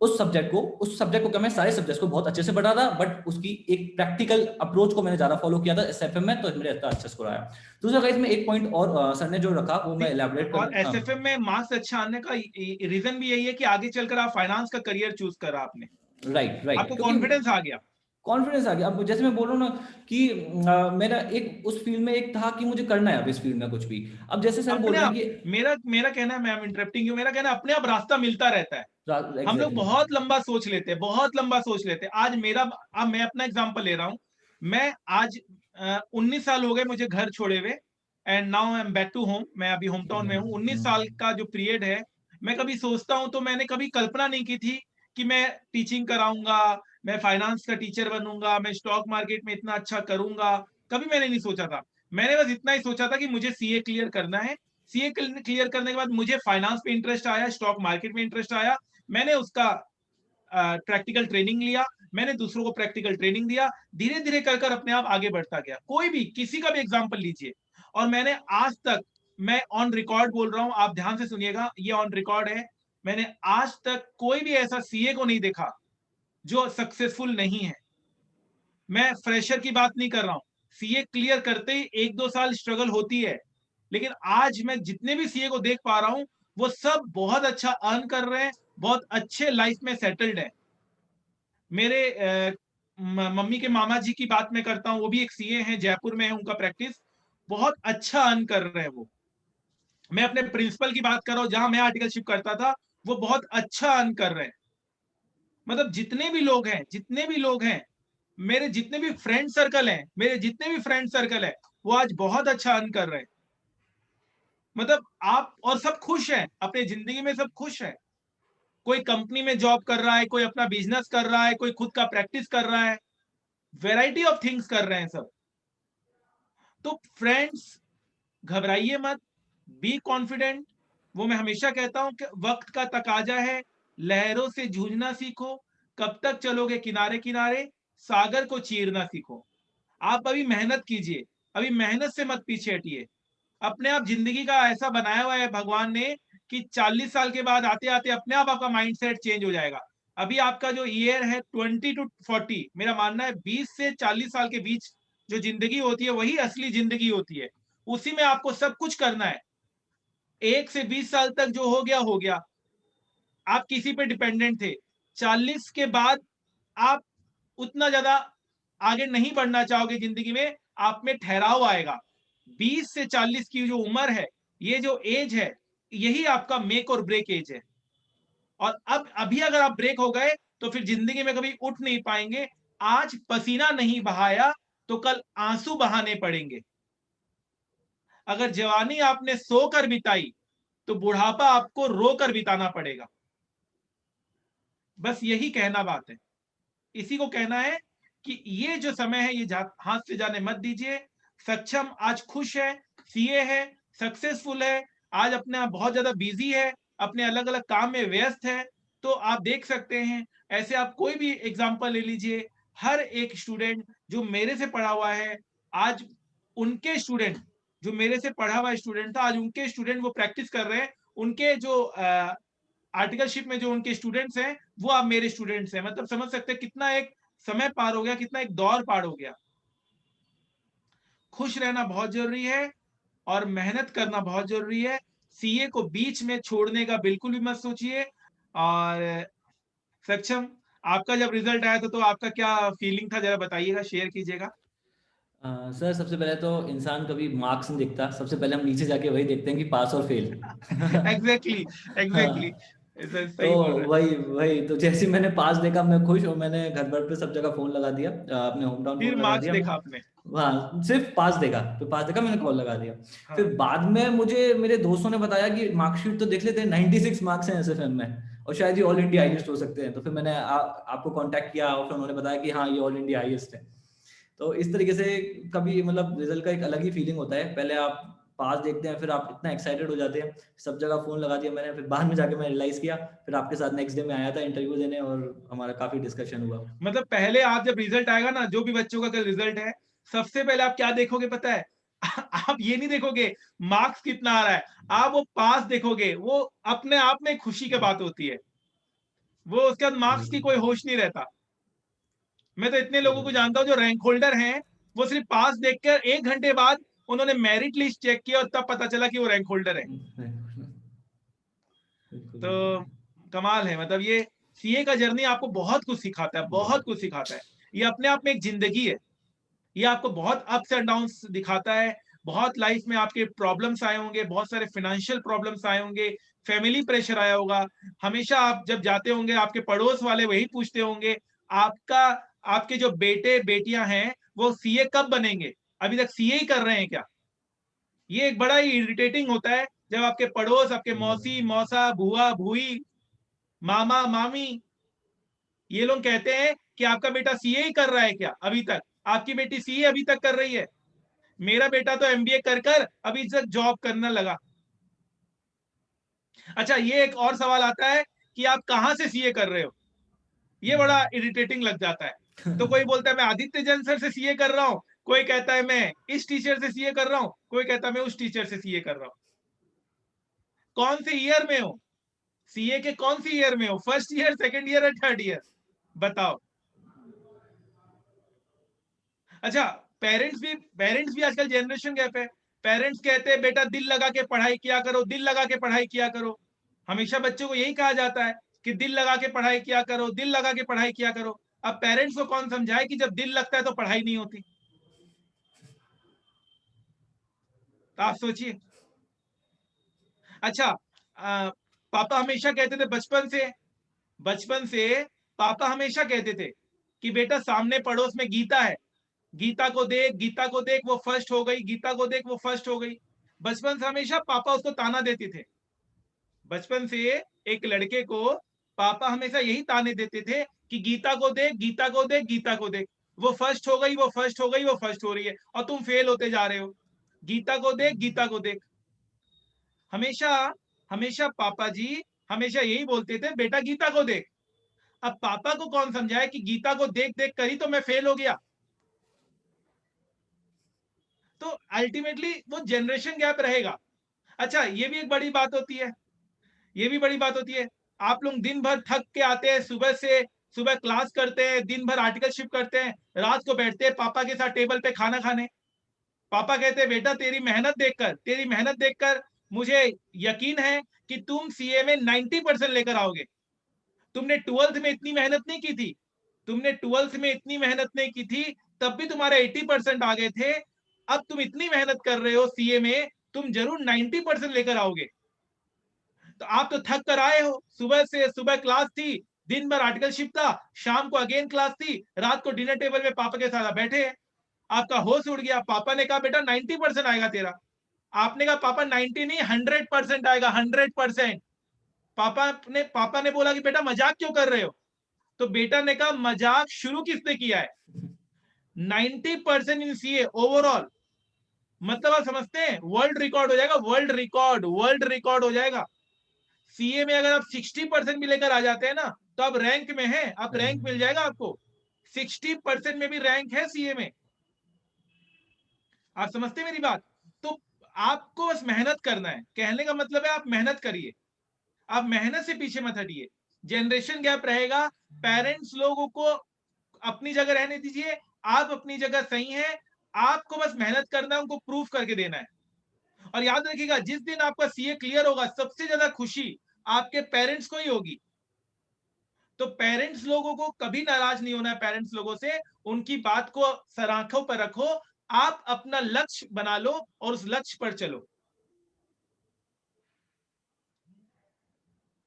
उस सब्जेक्ट को क्या, मैं सारे सब्जेक्ट्स को बहुत अच्छे से पढ़ा था, बट उसकी एक प्रैक्टिकल अप्रोच को मैंने ज्यादा फॉलो किया था एसएफएम में, तो मेरा इतना अच्छा स्कोर आया। दूसरा गाइस मैं एक पॉइंट और सर ने जो रखा वो मैं इलैबोरेट और एसएफएम में मार्क्स अच्छा आने का रीजन भी यही है कि आगे चलकर आप फाइनेंस का करियर चूज करा आपने, राइट आपको कॉन्फिडेंस आ गया। कॉन्फिडेंस आ गया। अब जैसे मैं बोल रहा हूँ ना कि मेरा एक उस फील्ड में एक था कि मुझे करना है अब इस फील्ड में कुछ भी। अब जैसे सर बोल अपने रहे आप, हैं कि मेरा कहना है, मैं आई एम इंटरप्टिंग यू, मेरा कहना है अपने आप रास्ता मिलता रहता है। हम लोग एग्जैक्टली बहुत लंबा सोच लेते हैं, बहुत लंबा सोच लेते हैं। आज मैं अपना एग्जांपल ले रहा हूँ। मैं आज 19 साल हो गए मुझे घर छोड़े हुए, and now I am back to home. मैं अभी होम टाउन में हूँ। 19 साल का जो पीरियड है, मैं कभी सोचता हूँ तो मैंने कभी कल्पना नहीं की थी कि मैं टीचिंग कराऊंगा, मैं फाइनेंस का टीचर बनूंगा, मैं स्टॉक मार्केट में इतना अच्छा करूंगा। कभी मैंने नहीं सोचा था। मैंने बस इतना ही सोचा था कि मुझे सीए क्लियर करना है। सीए क्लियर करने के बाद मुझे फाइनेंस पे इंटरेस्ट आया, स्टॉक मार्केट में इंटरेस्ट आया। मैंने उसका प्रैक्टिकल ट्रेनिंग लिया, मैंने दूसरों को प्रैक्टिकल ट्रेनिंग दिया, धीरे धीरे कर कर अपने आप आगे बढ़ता गया। कोई भी किसी का भी एग्जांपल लीजिए, और मैंने आज तक, मैं ऑन रिकॉर्ड बोल रहा हूं, आप ध्यान से सुनिएगा, ये ऑन रिकॉर्ड है, मैंने आज तक कोई भी ऐसा सीए को नहीं देखा जो सक्सेसफुल नहीं है। मैं फ्रेशर की बात नहीं कर रहा हूं, सीए क्लियर करते ही 1-2 साल स्ट्रगल होती है, लेकिन आज मैं जितने भी सीए को देख पा रहा हूं वो सब बहुत अच्छा अर्न कर रहे हैं, बहुत अच्छे लाइफ में सेटल्ड है। मेरे मम्मी के मामा जी की बात मैं करता हूँ, वो भी एक सीए हैं, जयपुर में है उनका प्रैक्टिस, बहुत अच्छा अर्न कर रहे हैं वो। मैं अपने प्रिंसिपल की बात कर रहा हूँ जहां मैं आर्टिकलशिप करता था, वो बहुत अच्छा अर्न कर रहे हैं। मतलब जितने भी लोग हैं, मेरे जितने भी फ्रेंड सर्कल हैं, वो आज बहुत अच्छा अर्न कर रहे हैं। मतलब आप, और सब खुश हैं अपने जिंदगी में, सब खुश हैं। कोई कंपनी में जॉब कर रहा है, कोई अपना बिजनेस कर रहा है, कोई खुद का प्रैक्टिस कर रहा है, वैरायटी ऑफ थिंग्स कर रहे हैं सब। तो फ्रेंड्स, घबराइए मत, बी कॉन्फिडेंट। वो मैं हमेशा कहता हूं कि वक्त का तकाजा है, लहरों से जूझना सीखो, कब तक चलोगे किनारे किनारे, सागर को चीरना सीखो। आप अभी मेहनत कीजिए, अभी मेहनत से मत पीछे हटिए। अपने आप जिंदगी का ऐसा बनाया हुआ है भगवान ने कि 40 साल के बाद आते आते अपने आप आपका माइंडसेट चेंज हो जाएगा। अभी आपका जो ईयर है 20 to 40, मेरा मानना है 20 से 40 साल के बीच जो जिंदगी होती है वही असली जिंदगी होती है। उसी में आपको सब कुछ करना है। 1 से 20 साल तक जो हो गया हो गया, आप किसी पे डिपेंडेंट थे। 40 के बाद आप उतना ज्यादा आगे नहीं बढ़ना चाहोगे जिंदगी में, आप में ठहराव आएगा। 20 से 40 की जो उम्र है, ये जो एज है, यही आपका मेक और ब्रेक एज है। और अब अभी अगर आप ब्रेक हो गए तो फिर जिंदगी में कभी उठ नहीं पाएंगे। आज पसीना नहीं बहाया तो कल आंसू बहाने पड़ेंगे। अगर जवानी आपने सोकर बिताई तो बुढ़ापा आपको रोकर बिताना पड़ेगा। बस यही कहना बात है, इसी को कहना है कि ये जो समय है ये हाथ से जाने मत दीजिए। सक्षम आज खुश है, सीए है, सक्सेसफुल है, आज अपने आप बहुत ज्यादा बिजी है, अपने अलग अलग काम में व्यस्त है। तो आप देख सकते हैं, ऐसे आप कोई भी एग्जांपल ले लीजिए, हर एक स्टूडेंट जो मेरे से पढ़ा हुआ है, आज उनके स्टूडेंट, जो मेरे से पढ़ा हुआ स्टूडेंट था, आज उनके स्टूडेंट वो प्रैक्टिस कर रहे हैं। उनके जो आर्टिकलशिप में जो उनके स्टूडेंट्स हैं, वो अब मेरे स्टूडेंट्स हैं। मतलब समझ सकते हैं कितना एक समय पार हो गया, कितना एक दौर पार हो गया। खुश रहना बहुत जरूरी है और मेहनत करना बहुत जरूरी है। सीए को बीच में छोड़ने का बिल्कुल भी मत सोचिए। और सक्षम, आपका जब रिजल्ट आया था तो आपका क्या फीलिंग था, जरा बताइएगा, शेयर कीजिएगा। सर सबसे पहले तो इंसान कभी मार्क्स नहीं देखता, सबसे पहले हम नीचे जाके वही देखते हैं कि पास और फेल। एग्जैक्टली, एग्जैक्टली, हाँ, तो सही बोल रहे हैं। वही वही तो जैसे ही मैंने पास देखा मैं खुश, और मैंने घर भर पे सब जगह फोन लगा दिया, अपने होम टाउन फिर फोन लगा मार्क्स दिया। देखा आपने? हाँ, सिर्फ पास देखा, फिर पास देखा, मैंने कॉल लगा दिया। हाँ। फिर बाद में मुझे मेरे दोस्तों ने बताया कि मार्कशीट तो देख लेते हैं, 96 मार्क्स हैं एसएफएम में, और शायद ये ऑल इंडिया हाईएस्ट हो सकते हैं। तो फिर मैंने आपको कांटेक्ट किया, और फिर उन्होंने बताया कि हाँ ये ऑल इंडिया हाईएस्ट है। तो इस तरीके से कभी मतलब रिजल्ट का एक अलग ही फीलिंग होता है। पहले आप पास देखते हैं, फिर आप इतना एक्साइटेड हो जाते हैं, सब जगह फोन लगा दिया मैंने। फिर बाद में जाके मैं रियलाइज किया, फिर आपके साथ नेक्स्ट डे में आया था इंटरव्यू देने, और हमारा काफी डिस्कशन हुआ। मतलब पहले आप जब रिजल्ट आएगा ना, जो भी बच्चों का कल रिजल्ट है, सबसे पहले आप क्या देखोगे पता है? आप ये नहीं देखोगे मार्क्स कितना आ रहा है, आप वो पास देखोगे। वो अपने आप में खुशी की बात होती है। वो उसके बाद मार्क्स की कोई होश नहीं रहता। मैं तो इतने लोगों को जानता हूं जो रैंक होल्डर हैं, वो सिर्फ पास देखकर 1 घंटे बाद उन्होंने मेरिट लिस्ट चेक किया और तब पता चला कि वो रैंक होल्डर है। बिल्कुल तो कमाल है। मतलब ये सीए का जर्नी आपको बहुत कुछ सिखाता है, बहुत कुछ सिखाता है। ये अपने आप में एक जिंदगी है। ये आपको बहुत अप्स एंड डाउन्स दिखाता है। बहुत लाइफ में आपके प्रॉब्लम्स आए होंगे, बहुत सारे फाइनेंशियल प्रॉब्लम्स आए होंगे, फैमिली प्रेशर आया होगा। हमेशा आप जब जाते होंगे, आपके पड़ोस वाले वही पूछते होंगे, आपका आपके जो बेटे बेटियां हैं वो सीए कब बनेंगे, अभी तक सीए ही कर रहे हैं क्या? ये एक बड़ा ही इरिटेटिंग होता है जब आपके पड़ोस, आपके मौसी मौसा, बुआ भूई, मामा मामी, ये लोग कहते हैं कि आपका बेटा सीए ही कर रहा है क्या अभी तक, आपकी बेटी सीए अभी तक कर रही है। मेरा बेटा तो एमबीए कर कर अभी तक जॉब करने लगा। अच्छा, ये एक और सवाल आता है कि आप कहां से सीए कर रहे हो। ये बड़ा इरिटेटिंग लग जाता है। तो कोई बोलता है मैं आदित्य जैन सर से सीए कर रहा हूं, कोई कहता है मैं इस टीचर से सीए कर रहा हूं, कोई कहता है मैं उस टीचर से सीए कर रहा हूं। कौन से ईयर में हो सीए के, कौन सी ईयर में हो, फर्स्ट ईयर, सेकंड ईयर या थर्ड ईयर, बताओ। अच्छा, पेरेंट्स भी आजकल जनरेशन गैप है। पेरेंट्स कहते हैं बेटा दिल लगा के पढ़ाई किया करो, दिल लगा के पढ़ाई किया करो। हमेशा बच्चों को यही कहा जाता है कि दिल लगा के पढ़ाई किया करो, दिल लगा के पढ़ाई किया करो। अब पेरेंट्स को कौन समझाए कि जब दिल लगता है तो पढ़ाई नहीं होती। तो आप सोचिए। अच्छा, पापा हमेशा कहते थे बचपन से पापा हमेशा कहते थे कि बेटा सामने पड़ोस में गीता है, गीता को देख, गीता को देख, वो फर्स्ट हो गई, गीता को देख, वो फर्स्ट हो गई। बचपन से हमेशा पापा उसको ताना देते थे। बचपन से एक लड़के को पापा हमेशा यही ताने देते थे कि गीता को देख, गीता को देख, गीता को देख, वो फर्स्ट हो गई, वो फर्स्ट हो गई, वो फर्स्ट हो रही है और तुम फेल होते जा रहे हो। गीता को देख, गीता को देख। हमेशा हमेशा पापा जी हमेशा यही बोलते थे बेटा गीता को देख। अब पापा को कौन समझाए कि गीता को देख देख कर ही तो मैं फेल हो गया। तो अल्टीमेटली वो जनरेशन गैप रहेगा। अच्छा, ये भी एक बड़ी बात होती है, ये भी बड़ी बात होती है। आप लोग दिन भर थक के आते हैं, सुबह क्लास करते हैं, दिन भर आर्टिकलशिप करते हैं, रात को बैठते हैं पापा के साथ टेबल पे खाना खाने। पापा कहते हैं बेटा तेरी मेहनत देखकर मुझे यकीन है कि तुम सीए में 90% लेकर आओगे। तुमने 12th में इतनी मेहनत नहीं की थी, तुमने 12th में इतनी मेहनत नहीं की थी, तब भी तुम्हारे 80% आ गए थे। अब तुम इतनी मेहनत कर रहे हो सीए में, तुम जरूर 90% लेकर आओगे। तो आप तो थक कर आए हो, सुबह क्लास थी, दिन भर आर्टिकलशिप था, शाम को अगेन क्लास थी, रात को डिनर टेबल में पापा के साथ बैठे हैं। आपका होश उड़ गया। पापा ने कहा बेटा 90% आएगा तेरा। आपने कहा पापा 90 नहीं 100% आएगा, 100%। पापा ने बोला कि बेटा मजाक क्यों कर रहे हो। तो बेटा ने कहा मजाक शुरू किसने किया है, 90% इन सीए ओवरऑल। मतलब आप समझते हैं वर्ल्ड रिकॉर्ड हो जाएगा, वर्ल्ड रिकॉर्ड हो जाएगा। सीए में अगर आप 60% भी लेकर आ जाते हैं ना, तो आप रैंक में हैं, आप रैंक मिल जाएगा आपको। 60% में भी रैंक है सीए में। आप समझते हैं मेरी बात? तो आपको बस मेहनत करना है। कहने का मतलब है आप मेहनत करिए, आप मेहनत से पीछे मत हटिए। जनरेशन गैप रहेगा, पेरेंट्स लोगों को अपनी जगह रहने दीजिए, आप अपनी जगह सही हैं। आपको बस मेहनत करना है, उनको प्रूफ करके देना है। और याद रखिएगा, जिस दिन आपका सीए क्लियर होगा, सबसे ज्यादा खुशी आपके पेरेंट्स को ही होगी। तो पेरेंट्स लोगों को कभी नाराज नहीं होना है, पेरेंट्स लोगों से उनकी बात को सर आंखों पर रखो, आप अपना लक्ष्य बना लो और उस लक्ष्य पर चलो।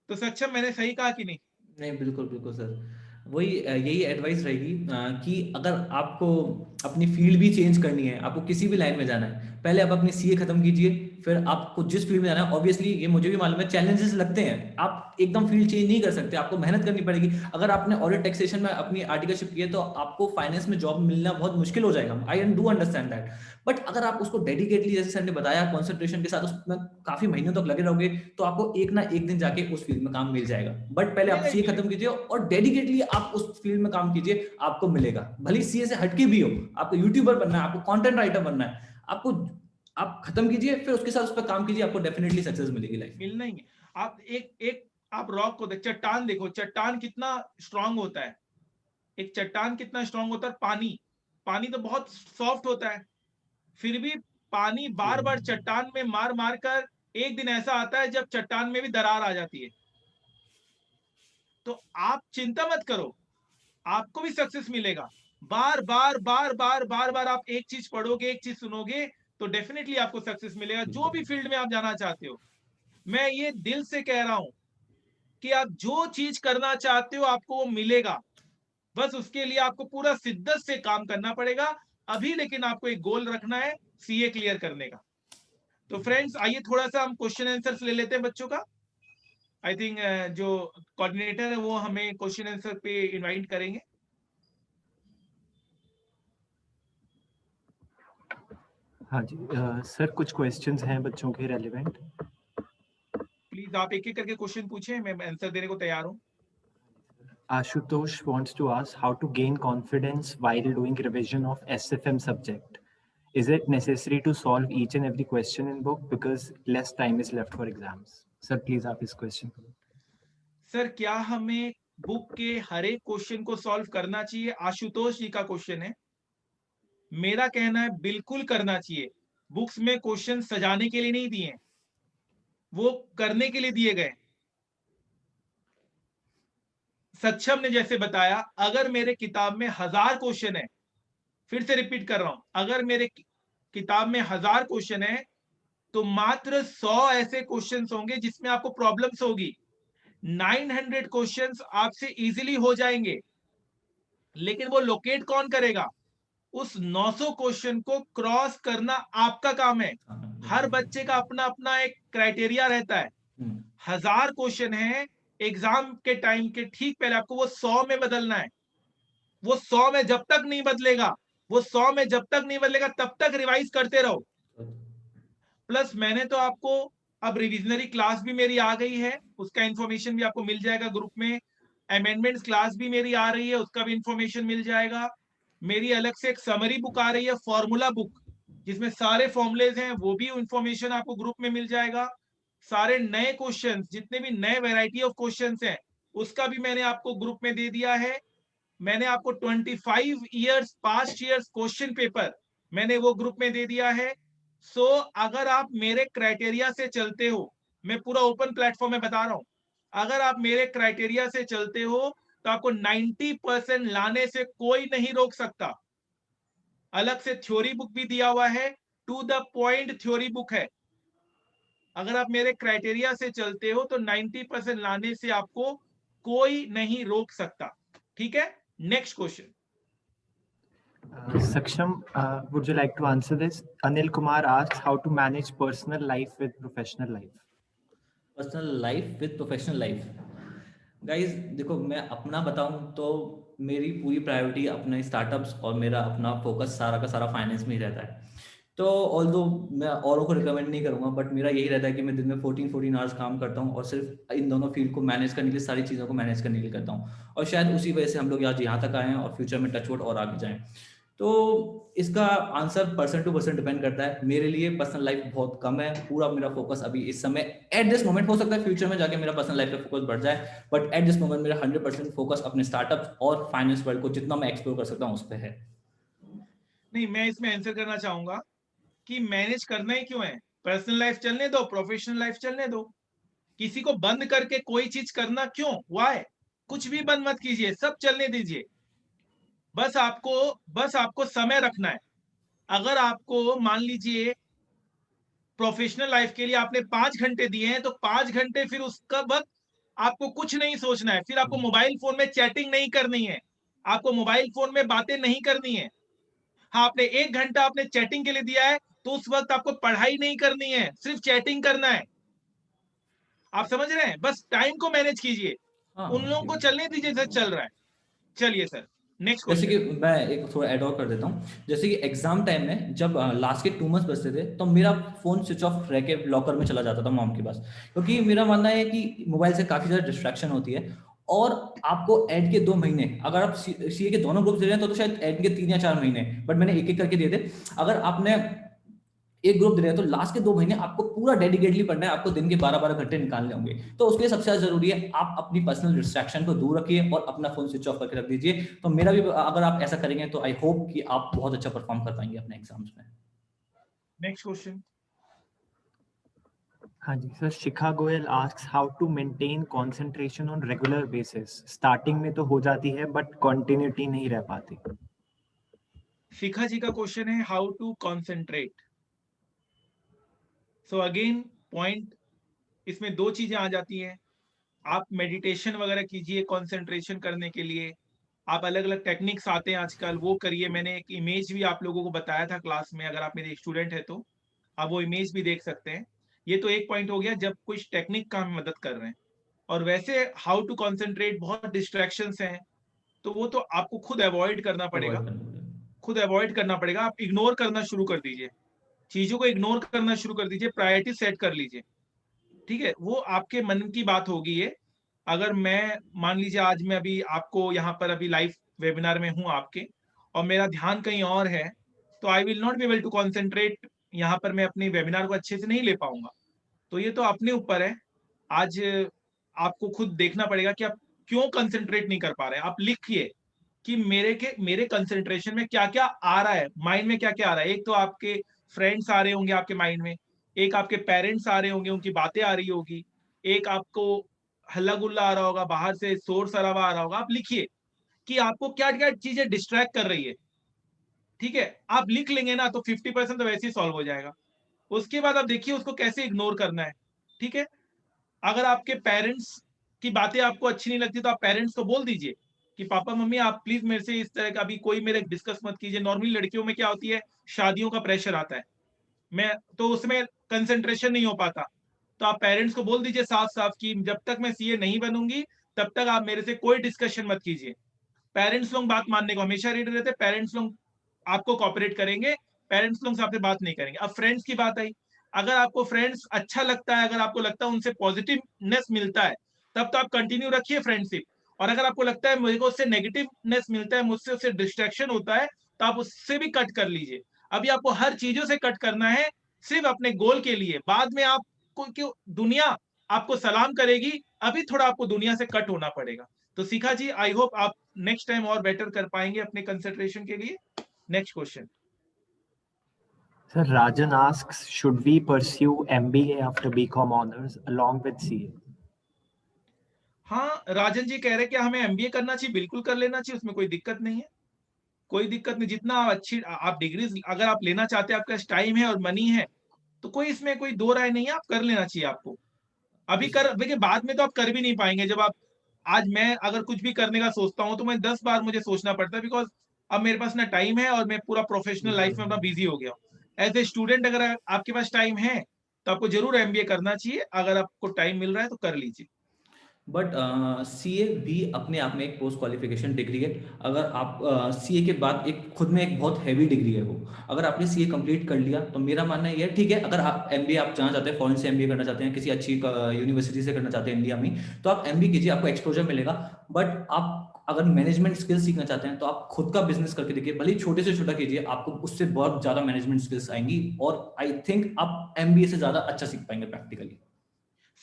तो सक्षम, मैंने सही कहा कि नहीं? नहीं, बिल्कुल बिल्कुल सर, वही यही एडवाइस रहेगी कि अगर आपको अपनी फील्ड भी चेंज करनी है, आपको किसी भी लाइन में जाना है, पहले आप अपनी सीए खत्म कीजिए, फिर आपको जिस फील्ड में जाना है, ऑब्वियसली ये मुझे भी मालूम है चैलेंजेस लगते हैं, आप एकदम फील्ड चेंज नहीं कर सकते, आपको मेहनत करनी पड़ेगी। अगर आपने ऑडिट टैक्सेशन में अपनी आर्टिकलशिप की है तो आपको फाइनेंस में जॉब मिलना बहुत मुश्किल हो जाएगा, I do understand that. But अगर आप उसको डेडिकेटली, जैसे सर ने बताया, कॉन्सेंट्रेशन के साथ उसमें काफी महीनों तक लगे रहोगे, तो आपको एक ना एक दिन जाके उस फील्ड में काम मिल जाएगा। बट पहले आप सीए खत्म कीजिए और डेडिकेटली आप उस फील्ड में काम कीजिए, आपको मिलेगा। भले सीए से हटके भी हो, आपको यूट्यूबर बनना है, आपको कंटेंट राइटर बनना है, आपको आप खत्म कीजिए, फिर उसके साथ उस पर काम कीजिए, आपको डेफिनेटली सक्सेस मिलेगी लाइफ में। मिलना ही है। आप एक आप रॉक को देख, चट्टान देखो, चट्टान कितना स्ट्रांग होता है। एक चट्टान कितना स्ट्रांग होता है। पानी तो बहुत सॉफ्ट होता है, फिर भी पानी बार बार चट्टान में मार मार कर एक दिन ऐसा आता है जब चट्टान में भी दरार आ जाती है। तो आप चिंता मत करो, आपको भी सक्सेस मिलेगा। बार बार बार बार बार बार आप एक चीज पढ़ोगे, एक चीज सुनोगे, तो डेफिनेटली आपको सक्सेस मिलेगा, जो भी फील्ड में आप जाना चाहते हो। मैं ये दिल से कह रहा हूं कि आप जो चीज करना चाहते हो आपको वो मिलेगा, बस उसके लिए आपको पूरा शिद्दत से काम करना पड़ेगा अभी। लेकिन आपको एक गोल रखना है, सीए क्लियर करने का। तो फ्रेंड्स, आइए थोड़ा सा हम क्वेश्चन आंसर्स ले लेते हैं बच्चों का। आई थिंक जो कोऑर्डिनेटर है वो हमें क्वेश्चन आंसर पे इनवाइट करेंगे। हाँ जी सर, कुछ क्वेश्चंस हैं बच्चों के रेलेवेंट। प्लीज आप एक एक करके क्वेश्चन पूछें, मैं आंसर देने को तैयार हूं। Ashutosh wants to ask how to gain confidence while doing revision of SFM subject. Is it necessary to solve each and every question in book because less time is left for exams? Sir, please आप इस question को। Sir, क्या हमें book के हर एक question को solve करना चाहिए? आशुतोष जी का क्वेश्चन है। मेरा कहना है बिल्कुल करना चाहिए। बुक्स में क्वेश्चन सजाने के लिए नहीं दिए, वो करने के लिए दिए गए। सक्षम ने जैसे बताया, अगर मेरे किताब में 1000 क्वेश्चन है, फिर से रिपीट कर रहा हूं, अगर मेरे किताब में 1000 क्वेश्चन है तो मात्र 100 ऐसे क्वेश्चंस होंगे जिसमें आपको प्रॉब्लम्स होगी। 900 क्वेश्चंस आपसे इजीली हो जाएंगे। लेकिन वो लोकेट कौन करेगा? उस 900 क्वेश्चन को क्रॉस करना आपका काम है। हर बच्चे का अपना अपना एक क्राइटेरिया रहता है। 1000 क्वेश्चन है, एग्जाम के टाइम के ठीक पहले आपको वो 100 में बदलना है। वो 100 में जब तक नहीं बदलेगा, तब तक रिवाइज करते रहो। प्लस मैंने तो आपको, अब रिविजनरी क्लास भी मेरी आ गई है, उसका इंफॉर्मेशन भी आपको मिल जाएगा ग्रुप में। अमेंडमेंट्स क्लास भी मेरी आ रही है, उसका भी इंफॉर्मेशन मिल जाएगा। मेरी अलग से एक समरी बुक आ रही है, फॉर्मूला बुक, जिसमें सारे फॉर्मुलेज हैं, वो भी इंफॉर्मेशन आपको ग्रुप में मिल जाएगा। सारे नए क्वेश्चंस, जितने भी नए वैरायटी ऑफ क्वेश्चंस हैं, उसका भी मैंने आपको ग्रुप में दे दिया है। मैंने आपको 25 years past years question paper मैंने वो ग्रुप में दे दिया है। सो अगर आप मेरे क्राइटेरिया से चलते हो, मैं पूरा ओपन प्लेटफॉर्म में बता रहा हूं, अगर आप मेरे क्राइटेरिया से चलते हो तो आपको 90% लाने से कोई नहीं रोक सकता। अलग से थ्योरी बुक भी दिया हुआ है, to the point theory book है। अगर आप मेरे क्राइटेरिया से चलते हो तो 90% लाने से आपको कोई नहीं रोक सकता। ठीक है, next question. Saksham, would you like to answer this? Anil Kumar asks how to manage personal life with professional life. Personal life with professional life. Guys देखो, मैं अपना बताऊं तो मेरी पूरी प्रायोरिटी अपने स्टार्टअप्स और मेरा अपना फोकस सारा का सारा फाइनेंस में ही रहता है। तो ऑल्दो मैं औरों को रिकमेंड नहीं करूंगा, बट मेरा यही रहता है कि मैं दिन में 14 आवर्स काम करता हूं और सिर्फ इन दोनों फील्ड को मैनेज करने के लिए, सारी चीज़ों को मैनेज करने के लिए करता हूं। और शायद उसी वजह से हम लोग आज यहाँ तक आए हैं और फ्यूचर में टचवुड और आगे जाएं। तो इसका answer person to person depend करता है। मेरे लिए पर्सनल लाइफ बहुत कम है, पूरा मेरा फोकस अभी इस समय एट दिस मोमेंट, हो सकता है फ्यूचर में जाके मेरा पर्सनल लाइफ पे फोकस बढ़ जाए, बट एट दिस मोमेंट मेरा 100% फोकस अपने स्टार्टअप और फाइनेंस वर्ल्ड को जितना मैं एक्सप्लोर कर सकता हूँ उस पर है। नहीं, मैं इसमें आंसर करना चाहूंगा कि मैनेज करना ही क्यों है, पर्सनल लाइफ चलने दो, प्रोफेशनल लाइफ चलने दो, किसी को बंद करके कोई चीज करना क्यों, वाई, कुछ भी बंद मत कीजिए, सब चलने दीजिए, बस आपको समय रखना है। अगर आपको मान लीजिए प्रोफेशनल लाइफ के लिए आपने 5 घंटे दिए हैं, तो 5 घंटे फिर उसका वक्त आपको कुछ नहीं सोचना है, फिर आपको मोबाइल फोन में चैटिंग नहीं करनी है, आपको मोबाइल फोन में बातें नहीं करनी है। हाँ, आपने 1 घंटा आपने चैटिंग के लिए दिया है, तो उस वक्त आपको पढ़ाई नहीं करनी है, सिर्फ चैटिंग करना है। आप समझ रहे हैं, बस टाइम को मैनेज कीजिए, हाँ उन लोगों को चलने दीजिए जैसे चल रहा है। चलिए सर, नेक्स्ट जैसे कि क्वेश्चन। मैं एक थोड़ा ऐड ऑन कर देता हूँ, जैसे कि एग्जाम टाइम में जब लास्ट के 2 मंथ्स बचते थे, तो मेरा फोन स्विच ऑफ रह के लॉकर में चला जाता था मॉम के पास, क्योंकि मेरा मानना है कि मोबाइल से काफी ज्यादा डिस्ट्रैक्शन होती है। और आपको एड के 2 महीने, अगर आप सीए के दोनों ग्रुप दे रहे हैं तो शायद एड के 3 या 4 महीने, बट मैंने एक एक करके दिए थे। अगर आपने एक ग्रुप दे रहे हैं तो लास्ट के 2 महीने आपको पूरा डेडिकेटली पढ़ना है, आपको दिन के 12-12 घंटे निकालने होंगे। तो उसके लिए सबसे ज्यादा जरूरी है आप अपनी पर्सनल डिस्ट्रैक्शन को दूर रखिए और अपना फोन स्विच ऑफ करके रख दीजिए। तो मेरा भी, अगर आप ऐसा करेंगे तो आई होप कि आप बहुत अच्छा परफॉर्म कर पाएंगे अपने एग्जाम्स में। Next question. हाँ जी sir, Shikha Goyal asks how to maintain concentration on regular basis. Starting में तो हो जाती है बट कंटिन्यूटी नहीं रह पाती। शिखा जी का क्वेश्चन है how to concentrate. So again point, इसमें 2 चीजें आ जाती हैं। आप मेडिटेशन वगैरह कीजिए कंसंट्रेशन करने के लिए, आप अलग अलग टेक्निक्स आते हैं आजकल, वो करिए। मैंने एक इमेज भी आप लोगों को बताया था क्लास में, अगर आप मेरे स्टूडेंट है तो आप वो इमेज भी देख सकते हैं। ये तो एक पॉइंट हो गया जब कुछ टेक्निक का हम मदद कर रहे हैं। और वैसे हाउ टू कॉन्सेंट्रेट, बहुत डिस्ट्रैक्शंस हैं, तो वो तो आपको खुद अवॉइड करना पड़ेगा, अवॉइड करना पड़ेगा। खुद अवॉइड करना पड़ेगा। आप इग्नोर करना शुरू कर दीजिए, चीजों को इग्नोर करना शुरू कर दीजिए, प्रायोरिटी सेट कर लीजिए। ठीक है, वो आपके मन की बात होगी ये। अगर मैं मान लीजिए आज मैं अभी आपको यहाँ पर अभी लाइव वेबिनार में हूँ आपके, और मेरा ध्यान कहीं और है, तो I will not be able to concentrate, यहाँ पर मैं अपने वेबिनार को अच्छे से नहीं ले पाऊंगा। तो ये तो अपने ऊपर है। आज आपको खुद देखना पड़ेगा कि आप क्यों कंसेंट्रेट नहीं कर पा रहे हैं। आप लिखिए कि मेरे कंसेंट्रेशन में क्या क्या आ रहा है, माइंड में क्या क्या आ रहा है। एक तो आपके फ्रेंड्स आ रहे होंगे आपके माइंड में, एक आपके पेरेंट्स आ रहे होंगे, उनकी बातें आ रही होगी, एक आपको हल्ला गुल्ला आ रहा होगा, बाहर से शोर शराबा आ रहा होगा। आप लिखिए कि आपको क्या क्या चीजें डिस्ट्रैक्ट कर रही है। ठीक है, आप लिख लेंगे ना तो 50% तो वैसे ही सॉल्व हो जाएगा। उसके बाद आप देखिए उसको कैसे इग्नोर करना है। ठीक है, अगर आपके पेरेंट्स की बातें आपको अच्छी नहीं लगती, तो आप पेरेंट्स को बोल दीजिए कि पापा मम्मी आप प्लीज मेरे से इस तरह का अभी कोई मेरे डिस्कस मत कीजिए। नॉर्मली लड़कियों में क्या होती है, शादियों का प्रेशर आता है, मैं तो उसमें कंसंट्रेशन नहीं हो पाता। तो आप पेरेंट्स को बोल दीजिए साफ साफ कि जब तक मैं सीए नहीं बनूंगी तब तक आप मेरे से कोई डिस्कशन मत कीजिए। पेरेंट्स लोग बात मानने को हमेशा रेडी रहते हैं, पेरेंट्स लोग आपको कॉपरेट करेंगे, पेरेंट्स लोग से आपसे बात नहीं करेंगे। अब फ्रेंड्स की बात आई, अगर आपको फ्रेंड्स अच्छा लगता है, अगर आपको लगता है उनसे पॉजिटिवनेस मिलता है, तब तो आप कंटिन्यू रखिए फ्रेंडशिप। और अगर आपको लगता है मुझे को उससे नेगेटिवनेस मिलता है, मुझसे उससे डिस्ट्रैक्शन होता है, तो आप उससे भी कट कर लीजिए। अभी आपको हर चीजों से कट करना है, सिर्फ अपने गोल के लिए। बाद में आपको क्यों दुनिया आपको सलाम करेगी, अभी थोड़ा आपको दुनिया से कट होना पड़ेगा। तो शिखा जी, आई होप आप नेक्स्ट टाइम और बेटर कर पाएंगे अपने कंसंट्रेशन के लिए। Next question. Sir, Rajan asks, should we pursue MBA after BCom honors along with CA? हाँ, राजन जी कह रहे हैं कि हमें एमबीए करना चाहिए, बिल्कुल कर लेना चाहिए, उसमें कोई दिक्कत नहीं है, कोई दिक्कत नहीं। जितना अच्छी आप डिग्री अगर आप लेना चाहते हैं, आपके पास टाइम है और मनी है, तो कोई इसमें कोई दो राय नहीं है, आप कर लेना चाहिए आपको। अभी कर, देखिए बाद में तो आप कर भी नहीं पाएंगे। जब आप आज मैं अगर कुछ भी करने का सोचता हूँ तो मैं 10 बार मुझे सोचना पड़ता है, बिकॉज अब मेरे पास ना टाइम है और मैं पूरा प्रोफेशनल लाइफ में अपना बिजी हो गया हूँ। एज ए स्टूडेंट अगर आपके पास टाइम है तो आपको जरूर एमबीए करना चाहिए, अगर आपको टाइम मिल रहा है तो कर लीजिए। बट सीए भी अपने आप में एक पोस्ट क्वालिफिकेशन डिग्री है। अगर आप सीए के बाद एक खुद में एक बहुत हैवी डिग्री है वो, अगर आपने सीए कंप्लीट कर लिया तो मेरा मानना ये है ठीक है। अगर आप एमबीए आप जाना चाहते हैं, फॉरेन से एमबीए करना चाहते हैं, किसी अच्छी यूनिवर्सिटी से करना चाहते हैं इंडिया में, तो आप एमबीए कीजिए, आपको एक्सपोजर मिलेगा। बट आप अगर मैनेजमेंट स्किल्स सीखना चाहते हैं तो आप खुद का बिजनेस करके देखिए, भले ही छोटे से छोटा कीजिए, आपको उससे बहुत ज्यादा मैनेजमेंट स्किल्स आएंगी और आई थिंक आप एमबीए से ज्यादा अच्छा सीख पाएंगे प्रैक्टिकली।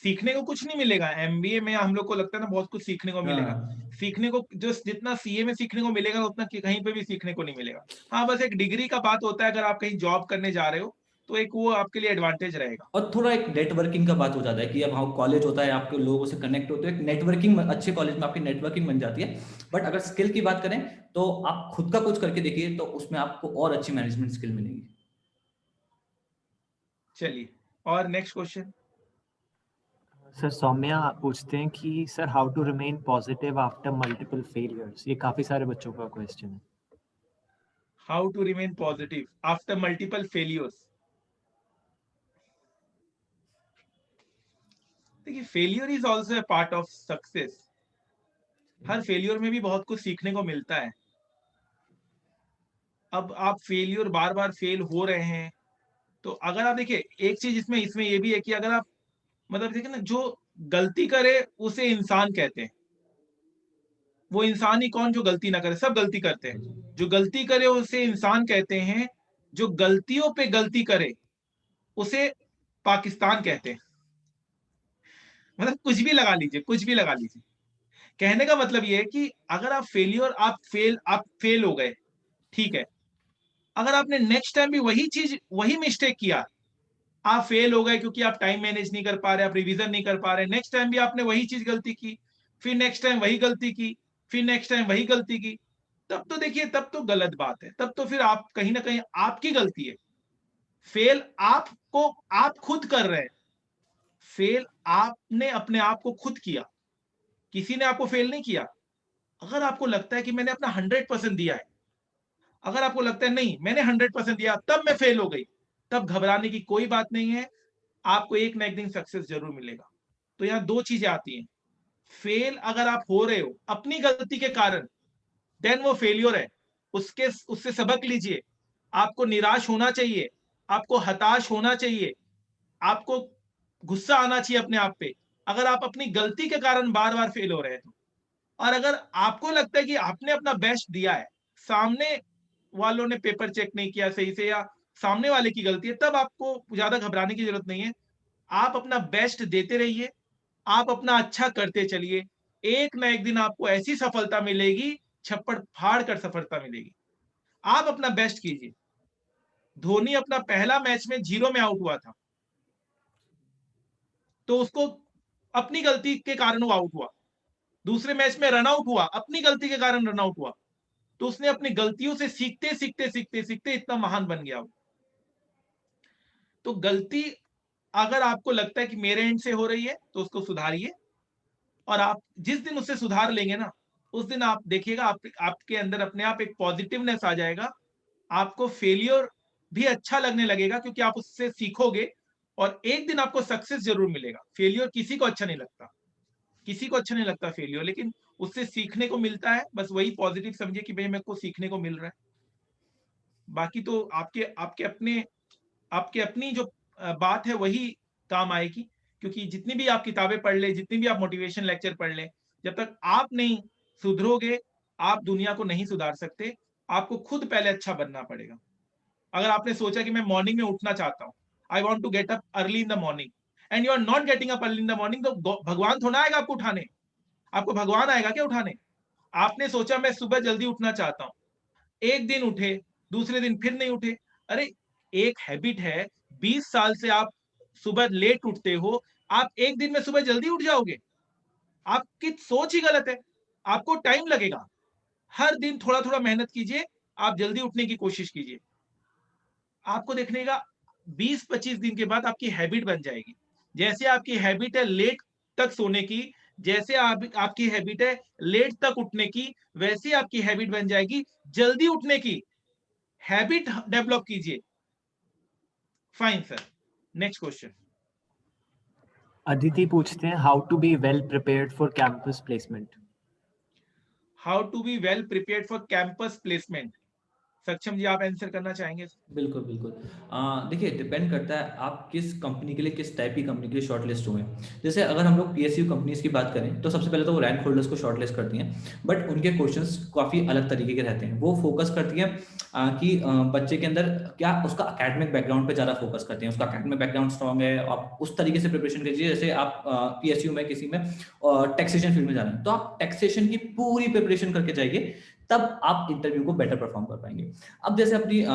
सीखने को कुछ नहीं मिलेगा। एमबीए में हम लोग को लगता है ना बहुत कुछ सीखने को मिलेगा, हाँ। सीखने को जो जितना सीए में सीखने को मिलेगा उतना कहीं पे भी सीखने को नहीं मिलेगा। हाँ, बस एक डिग्री का बात होता है, अगर आप कहीं जॉब करने जा रहे हो तो एक वो आपके लिए एडवांटेज रहेगा। और थोड़ा एक नेटवर्किंग का बात हो जाता है कि अब हाँ कॉलेज होता है, आपके लोगों से कनेक्ट होते हो, एक नेटवर्किंग, अच्छे कॉलेज में आपकी नेटवर्किंग बन जाती है। बट अगर स्किल की बात करें तो आप खुद का कुछ करके देखिए, तो उसमें आपको और अच्छी मैनेजमेंट स्किल मिलेगी। चलिए, और नेक्स्ट क्वेश्चन। सर सौम्या पूछते हैं कि sir how to remain positive after multiple failures, ये काफी सारे बच्चों का क्वेश्चन है। How to remain positive after multiple failures. देखिए, failure is also a part of success. हर फेलियर में भी बहुत कुछ सीखने को मिलता है। अब आप फेलियर बार बार फेल हो रहे हैं, तो अगर आप देखिए एक चीज इसमें इसमें ये भी है कि अगर आप मतलब देखिए ना, जो गलती करे उसे इंसान कहते हैं। वो इंसान ही कौन जो गलती ना करे, सब गलती करते हैं। जो गलती करे उसे इंसान कहते हैं, जो गलतियों पे गलती करे उसे पाकिस्तान कहते हैं। मतलब कुछ भी लगा लीजिए, कुछ भी लगा लीजिए। कहने का मतलब ये है कि अगर आप फेल हो गए, ठीक है, अगर आपने नेक्स्ट टाइम भी वही चीज वही मिस्टेक किया, आप फेल हो गए क्योंकि आप टाइम मैनेज नहीं कर पा रहे, आप रिवीजन नहीं कर पा रहे, नेक्स्ट टाइम भी आपने वही चीज गलती की, फिर नेक्स्ट टाइम वही गलती की, फिर नेक्स्ट टाइम वही गलती की, तब तो देखिए तब तो गलत बात है। तब तो फिर आप कहीं ना कहीं आपकी गलती है। फेल आपको आप खुद कर रहे हैं। फेल आपने अपने आप को खुद किया, किसी ने आपको फेल नहीं किया। अगर आपको लगता है कि मैंने अपना 100% दिया है, अगर आपको लगता है नहीं मैंने 100% दिया तब मैं फेल हो गई, तब घबराने की कोई बात नहीं है। आपको एक ना एक दिन सक्सेस जरूर मिलेगा। तो यहाँ दो चीजें आती हैं। फेल अगर आप हो रहे हो अपनी गलती के कारण, देन वो फेलियर है। उससे सबक लीजिए। आपको निराश होना चाहिए, आपको हताश होना चाहिए, आपको गुस्सा आना चाहिए अपने आप पे, अगर आप अपनी गलती के कारण बार बार फेल हो रहे हैं तो। और अगर आपको लगता है कि आपने अपना बेस्ट दिया है, सामने वालों ने पेपर चेक नहीं किया सही से या सामने वाले की गलती है, तब आपको ज्यादा घबराने की जरूरत नहीं है। आप अपना बेस्ट देते रहिए, आप अपना अच्छा करते चलिए। एक ना एक दिन आपको ऐसी सफलता मिलेगी, छप्पड़ फाड़ कर सफलता मिलेगी। आप अपना बेस्ट कीजिए। धोनी अपना पहला मैच में 0 में आउट हुआ था, तो उसको अपनी गलती के कारण वो आउट हुआ। दूसरे मैच में रन आउट हुआ, अपनी गलती के कारण रन आउट हुआ। तो उसने अपनी गलतियों से सीखते सीखते सीखते सीखते इतना महान बन गया वो। तो गलती अगर आपको लगता है कि मेरे एंड से हो रही है तो उसको सुधारिए, और आप जिस दिन उससे सुधार लेंगे ना, उस दिन आप देखिएगा आपके अंदर अपने आप एक पॉजिटिवनेस आ जाएगा। आपको फेलियर भी अच्छा लगने लगेगा क्योंकि आप उससे सीखोगे, और एक दिन आपको सक्सेस जरूर मिलेगा। फेलियर किसी को अच्छा नहीं लगता, किसी को अच्छा नहीं लगता फेलियर, लेकिन उससे सीखने को मिलता है। बस वही पॉजिटिव समझिए कि भाई मेरे को सीखने को मिल रहा है। बाकी तो आपके अपनी जो बात है वही काम आएगी। क्योंकि जितनी भी आप किताबें पढ़ ले, जितनी भी आप मोटिवेशन लेक्चर पढ़ ले, जब तक आप नहीं सुधरोगे, आप दुनिया को नहीं सुधार सकते। आपको खुद पहले अच्छा बनना पड़ेगा। अगर आपने सोचा कि मैं मॉर्निंग में उठना चाहता हूँ, I want to get up early in the morning, and you are not getting up early in the morning, तो भगवान थोड़ा आएगा आपको उठाने। आपको भगवान आएगा क्या उठाने? आपने सोचा मैं सुबह जल्दी उठना चाहता हूँ, एक दिन उठे, दूसरे दिन फिर नहीं उठे। अरे, एक हैबिट है, 20 साल से आप सुबह लेट उठते हो, आप एक दिन में सुबह जल्दी उठ जाओगे? आपकी सोच ही गलत है। आपको टाइम लगेगा। हर दिन थोड़ा थोड़ा मेहनत कीजिए, आप जल्दी उठने की कोशिश कीजिए। आपको देखने का 20-25 दिन के बाद आपकी हैबिट बन जाएगी। जैसे आपकी हैबिट है लेट तक सोने की, जैसे आपकी हैबिट है लेट तक उठने की, वैसे आपकी हैबिट बन जाएगी जल्दी उठने की। हैबिट डेवलप कीजिए। Fine sir, next question. Aditi पूछते हैं how to be well prepared for campus placement. How to be well prepared for campus placement. Saksham ji, आप आंसर करना चाहेंगे? बिल्कुल, बिल्कुल। देखिए, डिपेंड करता है आप किस कंपनी के लिए, किस टाइप की कंपनी के लिए शॉर्टलिस्ट हुए हैं। जैसे अगर हम लोग पीएसयू कंपनीज़ की बात करें, तो सबसे पहले तो वो रैंक होल्डर्स को शॉर्टलिस्ट करती हैं, बट उनके क्वेश्चंस काफ़ी अलग तरीके के रहते हैं। वो फोकस करती हैं कि बच्चे के अंदर क्या उसका एकेडमिक बैकग्राउंड पे ज़्यादा फोकस करते हैं। उसका एकेडमिक बैकग्राउंड स्ट्रॉन्ग है, आप उस तरीके से प्रिपरेशन कीजिए। जैसे आप पीएसयू में किसी में टैक्सेशन फील्ड में जा रहे हैं, तो आप टैक्सेशन की पूरी प्रिपरेशन करके जाइए, तब आप इंटरव्यू को बेटर परफॉर्म कर पाएँगे। अब जैसे अपनी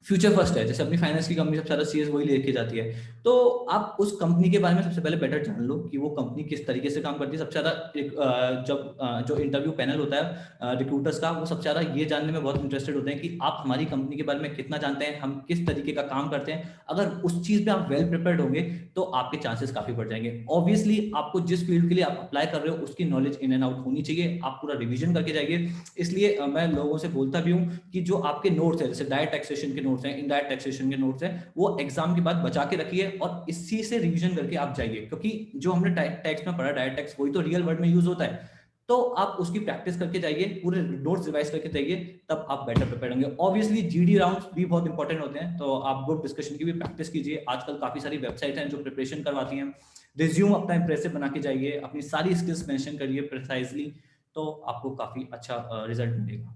फ्यूचर फर्स्ट है, जैसे अपनी फाइनेंस की कंपनी सबसे ज़्यादा सीएस वही लेके जाती है, तो आप उस कंपनी के बारे में सबसे पहले बेटर जान लो कि वो कंपनी किस तरीके से काम करती है। सबसे ज़्यादा जो इंटरव्यू पैनल होता है रिक्रूटर्स का, वो सबसे ज़्यादा ये जानने में बहुत इंटरेस्टेड होते हैं कि आप हमारी कंपनी के बारे में कितना जानते हैं, हम किस तरीके का काम करते हैं। अगर उस चीज़ में आप वेल प्रिपेयर्ड होंगे, तो आपके चांसेस काफ़ी बढ़ जाएंगे। ऑब्वियसली आपको जिस फील्ड के लिए आप अप्लाई कर रहे हो, उसकी नॉलेज इन एंड आउट होनी चाहिए, आप पूरा रिविजन करके जाइए। इसलिए मैं लोगों से बोलता भी हूँ कि जो आपके नोट्स है, जैसे डायरेक्ट टैक्सेशन के नोट्स हैं, इनडायरेक्ट टैक्सेशन के नोट्स हैं, वो एग्जाम के बाद बचा के रखिए और इसी से रिवीजन करके आप जाइए, क्योंकि जो हमने टैक्स में पढ़ा, डायरेक्ट टैक्स, वही तो रियल वर्ल्ड में यूज होता है। तो आप उसकी प्रैक्टिस करके जाइए, पूरे नोट्स रिवाइज करके जाइए, तब आप बेटर प्रिपेयर होंगे। ऑब्वियसली जीडी राउंड्स भी बहुत इंपॉर्टेंट होते हैं, तो आप ग्रुप डिस्कशन की भी प्रैक्टिस कीजिए। आजकल काफी सारी वेबसाइट हैं जो प्रिपरेशन करवाती हैं। रिज्यूम अपना इंप्रेसिव बना के जाइए, अपनी सारी स्किल्स मेंशन करिए प्रिसाइजली, तो आपको काफी अच्छा रिजल्ट मिलेगा।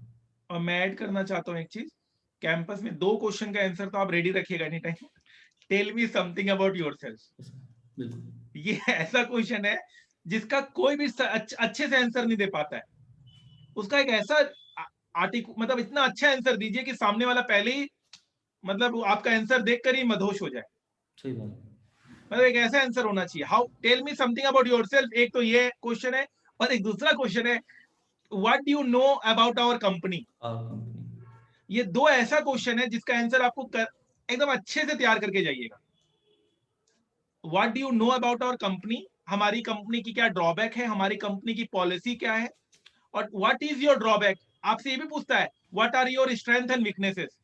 और मैं ऐड करना चाहता हूँ एक चीज, कैंपस में 2 क्वेश्चन का आंसर तो आप रेडी रखिएगा any time. Tell me something about yourself. बिल्कुल। ये ऐसा क्वेश्चन है जिसका कोई भी अच्छे से आंसर नहीं दे पाता है। उसका एक ऐसा आर्टिकल, मतलब इतना अच्छा आंसर दीजिए कि सामने वाला पहले ही, मतलब आपका आंसर देखकर ही मदहोश हो जाए। सही बात। मतलब एक ऐसा आंसर होना चाहिए, how tell me something about yourself, एक तो ये क्वेश्चन है। और एक दूसरा क्वेश्चन है, what do you know about our company. ये 2 ऐसा क्वेश्चन है जिसका आंसर आपको एकदम अच्छे से तैयार करके जाइएगा। What do you know about our company, हमारी कंपनी की क्या ड्रॉबैक है, हमारी कंपनी की पॉलिसी क्या है। और व्हाट इज योर ड्रॉबैक, आपसे ये भी पूछता है what are your strength and weaknesses.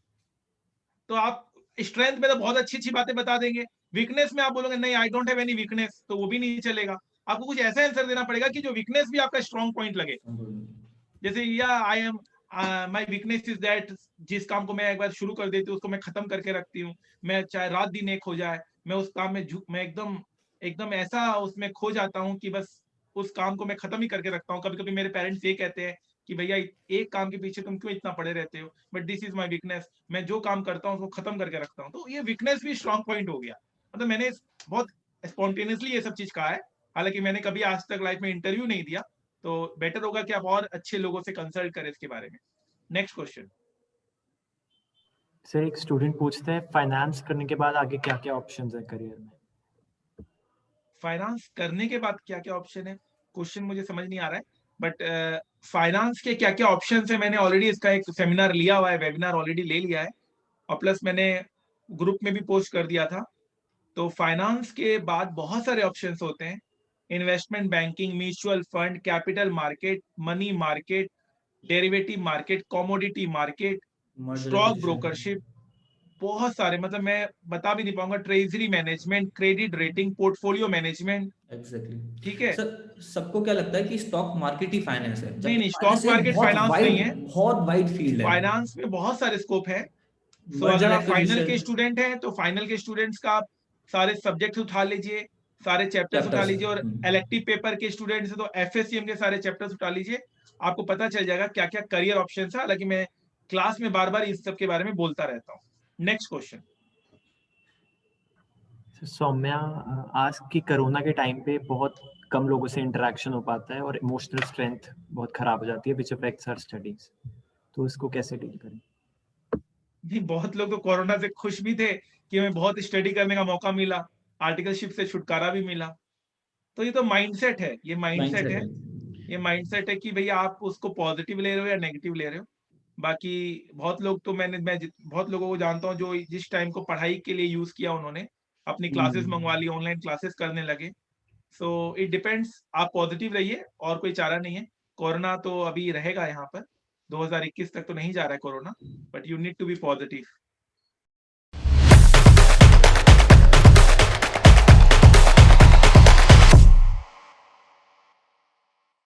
तो आप स्ट्रेंथ में तो बहुत अच्छी अच्छी बातें बता देंगे, वीकनेस में आप बोलोगे नहीं I don't have any weakness, तो वो भी नहीं चलेगा। आपको कुछ ऐसा आंसर देना पड़ेगा कि जो वीकनेस भी आपका स्ट्रॉन्ग पॉइंट लगे। जैसे या I am my weakness is that, जिस काम को मैं एक बार शुरू कर देती हूँ उसको मैं खत्म करके रखती हूँ। मैं चाहे रात दिन एक हो जाए, मैं उस काम में मैं एकदम एकदम ऐसा उसमें खो जाता हूँ कि बस उस काम को मैं खत्म ही करके रखता हूँ। कभी कभी मेरे पेरेंट्स ये कहते हैं कि भैया एक काम के पीछे तुम क्यों इतना पड़े रहते हो, but this is my weakness, मैं जो काम करता हूँ उसको खत्म करके रखता हूँ। तो ये वीकनेस भी स्ट्रॉन्ग पॉइंट हो गया। मतलब मैंने बहुत स्पॉन्टेनियसली ये सब चीज कहा है, हालांकि मैंने कभी आज तक लाइफ में इंटरव्यू नहीं दिया, तो बेटर होगा कि आप और अच्छे लोगों से कंसल्ट करें इसके बारे में। Next question. सर एक स्टूडेंट पूछते हैं फाइनेंस करने के बाद आगे क्या क्या ऑप्शंस है करियर में। फाइनेंस करने के बाद क्या क्या ऑप्शन है, क्वेश्चन मुझे समझ नहीं आ रहा है, बट फाइनेंस के क्या क्या ऑप्शन है, मैंने ऑलरेडी इसका एक सेमिनार लिया हुआ है, वेबिनार ऑलरेडी ले लिया है, और प्लस मैंने ग्रुप में भी पोस्ट कर दिया था। तो फाइनेंस के बाद बहुत सारे ऑप्शंस होते हैं, investment banking, mutual fund, capital market, money market, derivative market, commodity market, stock brokership, बहुत सारे, मतलब मैं बता भी नहीं पाऊंगा, treasury management, credit rating, portfolio management. Exactly. ठीक है। सर सबको क्या लगता है कि स्टॉक मार्केट ही फाइनेंस है, नहीं जबकि नहीं, स्टॉक फाइनेंस एक मार्केट फाइनेंस नहीं है, बहुत वाइड फील्ड है। फाइनेंस में बहुत सारे स्कोप है। सो मर्जर अगर आप फाइनल एक्विजिशन, के स्टूडेंट हैं तो फाइनल के स्टूडेंट्स का आप सारे सब्जेक्ट उठा लीजिए, सारे चैप्टर्स उठा चैप्टर्स। लीजिए, और इलेक्टिव पेपर के स्टूडेंट्स हैं तो एफएससीएम के सारे चैप्टर्स उठा लीजिए। आपको पता चल जाएगा क्या क्या करियर ऑप्शन है, हालांकि मैं क्लास में बार बार इस सब के बारे में बोलता रहता हूँ। Next question. सौम्या आज की कोरोना के टाइम पे बहुत कम लोगों से इंटरेक्शन हो पाता है और इमोशनल स्ट्रेंथ बहुत खराब हो जाती है विच अफेक्ट्स हर स्टडीज, तो इसको कैसे डील करें। नहीं, बहुत लोग तो कोरोना से खुश भी थे कि हमें बहुत स्टडी करने का मौका मिला, आर्टिकलशिप से छुटकारा भी मिला। तो ये तो माइंडसेट है, ये माइंडसेट माइंडसेट है, है। ये माइंडसेट है कि भैया आप उसको पॉजिटिव ले रहे हो या नेगेटिव ले रहे हो। बाकी बहुत लोग तो मैं बहुत लोगों को जानता हूँ जो जिस टाइम को पढ़ाई के लिए यूज किया, उन्होंने अपनी क्लासेस मंगवा ली, ऑनलाइन क्लासेस करने लगे। सो इट डिपेंड्स, आप पॉजिटिव रहिए, और कोई चारा नहीं है। कोरोना तो अभी रहेगा यहाँ पर, 2021 तक तो नहीं जा रहा है corona, but you need to be positive.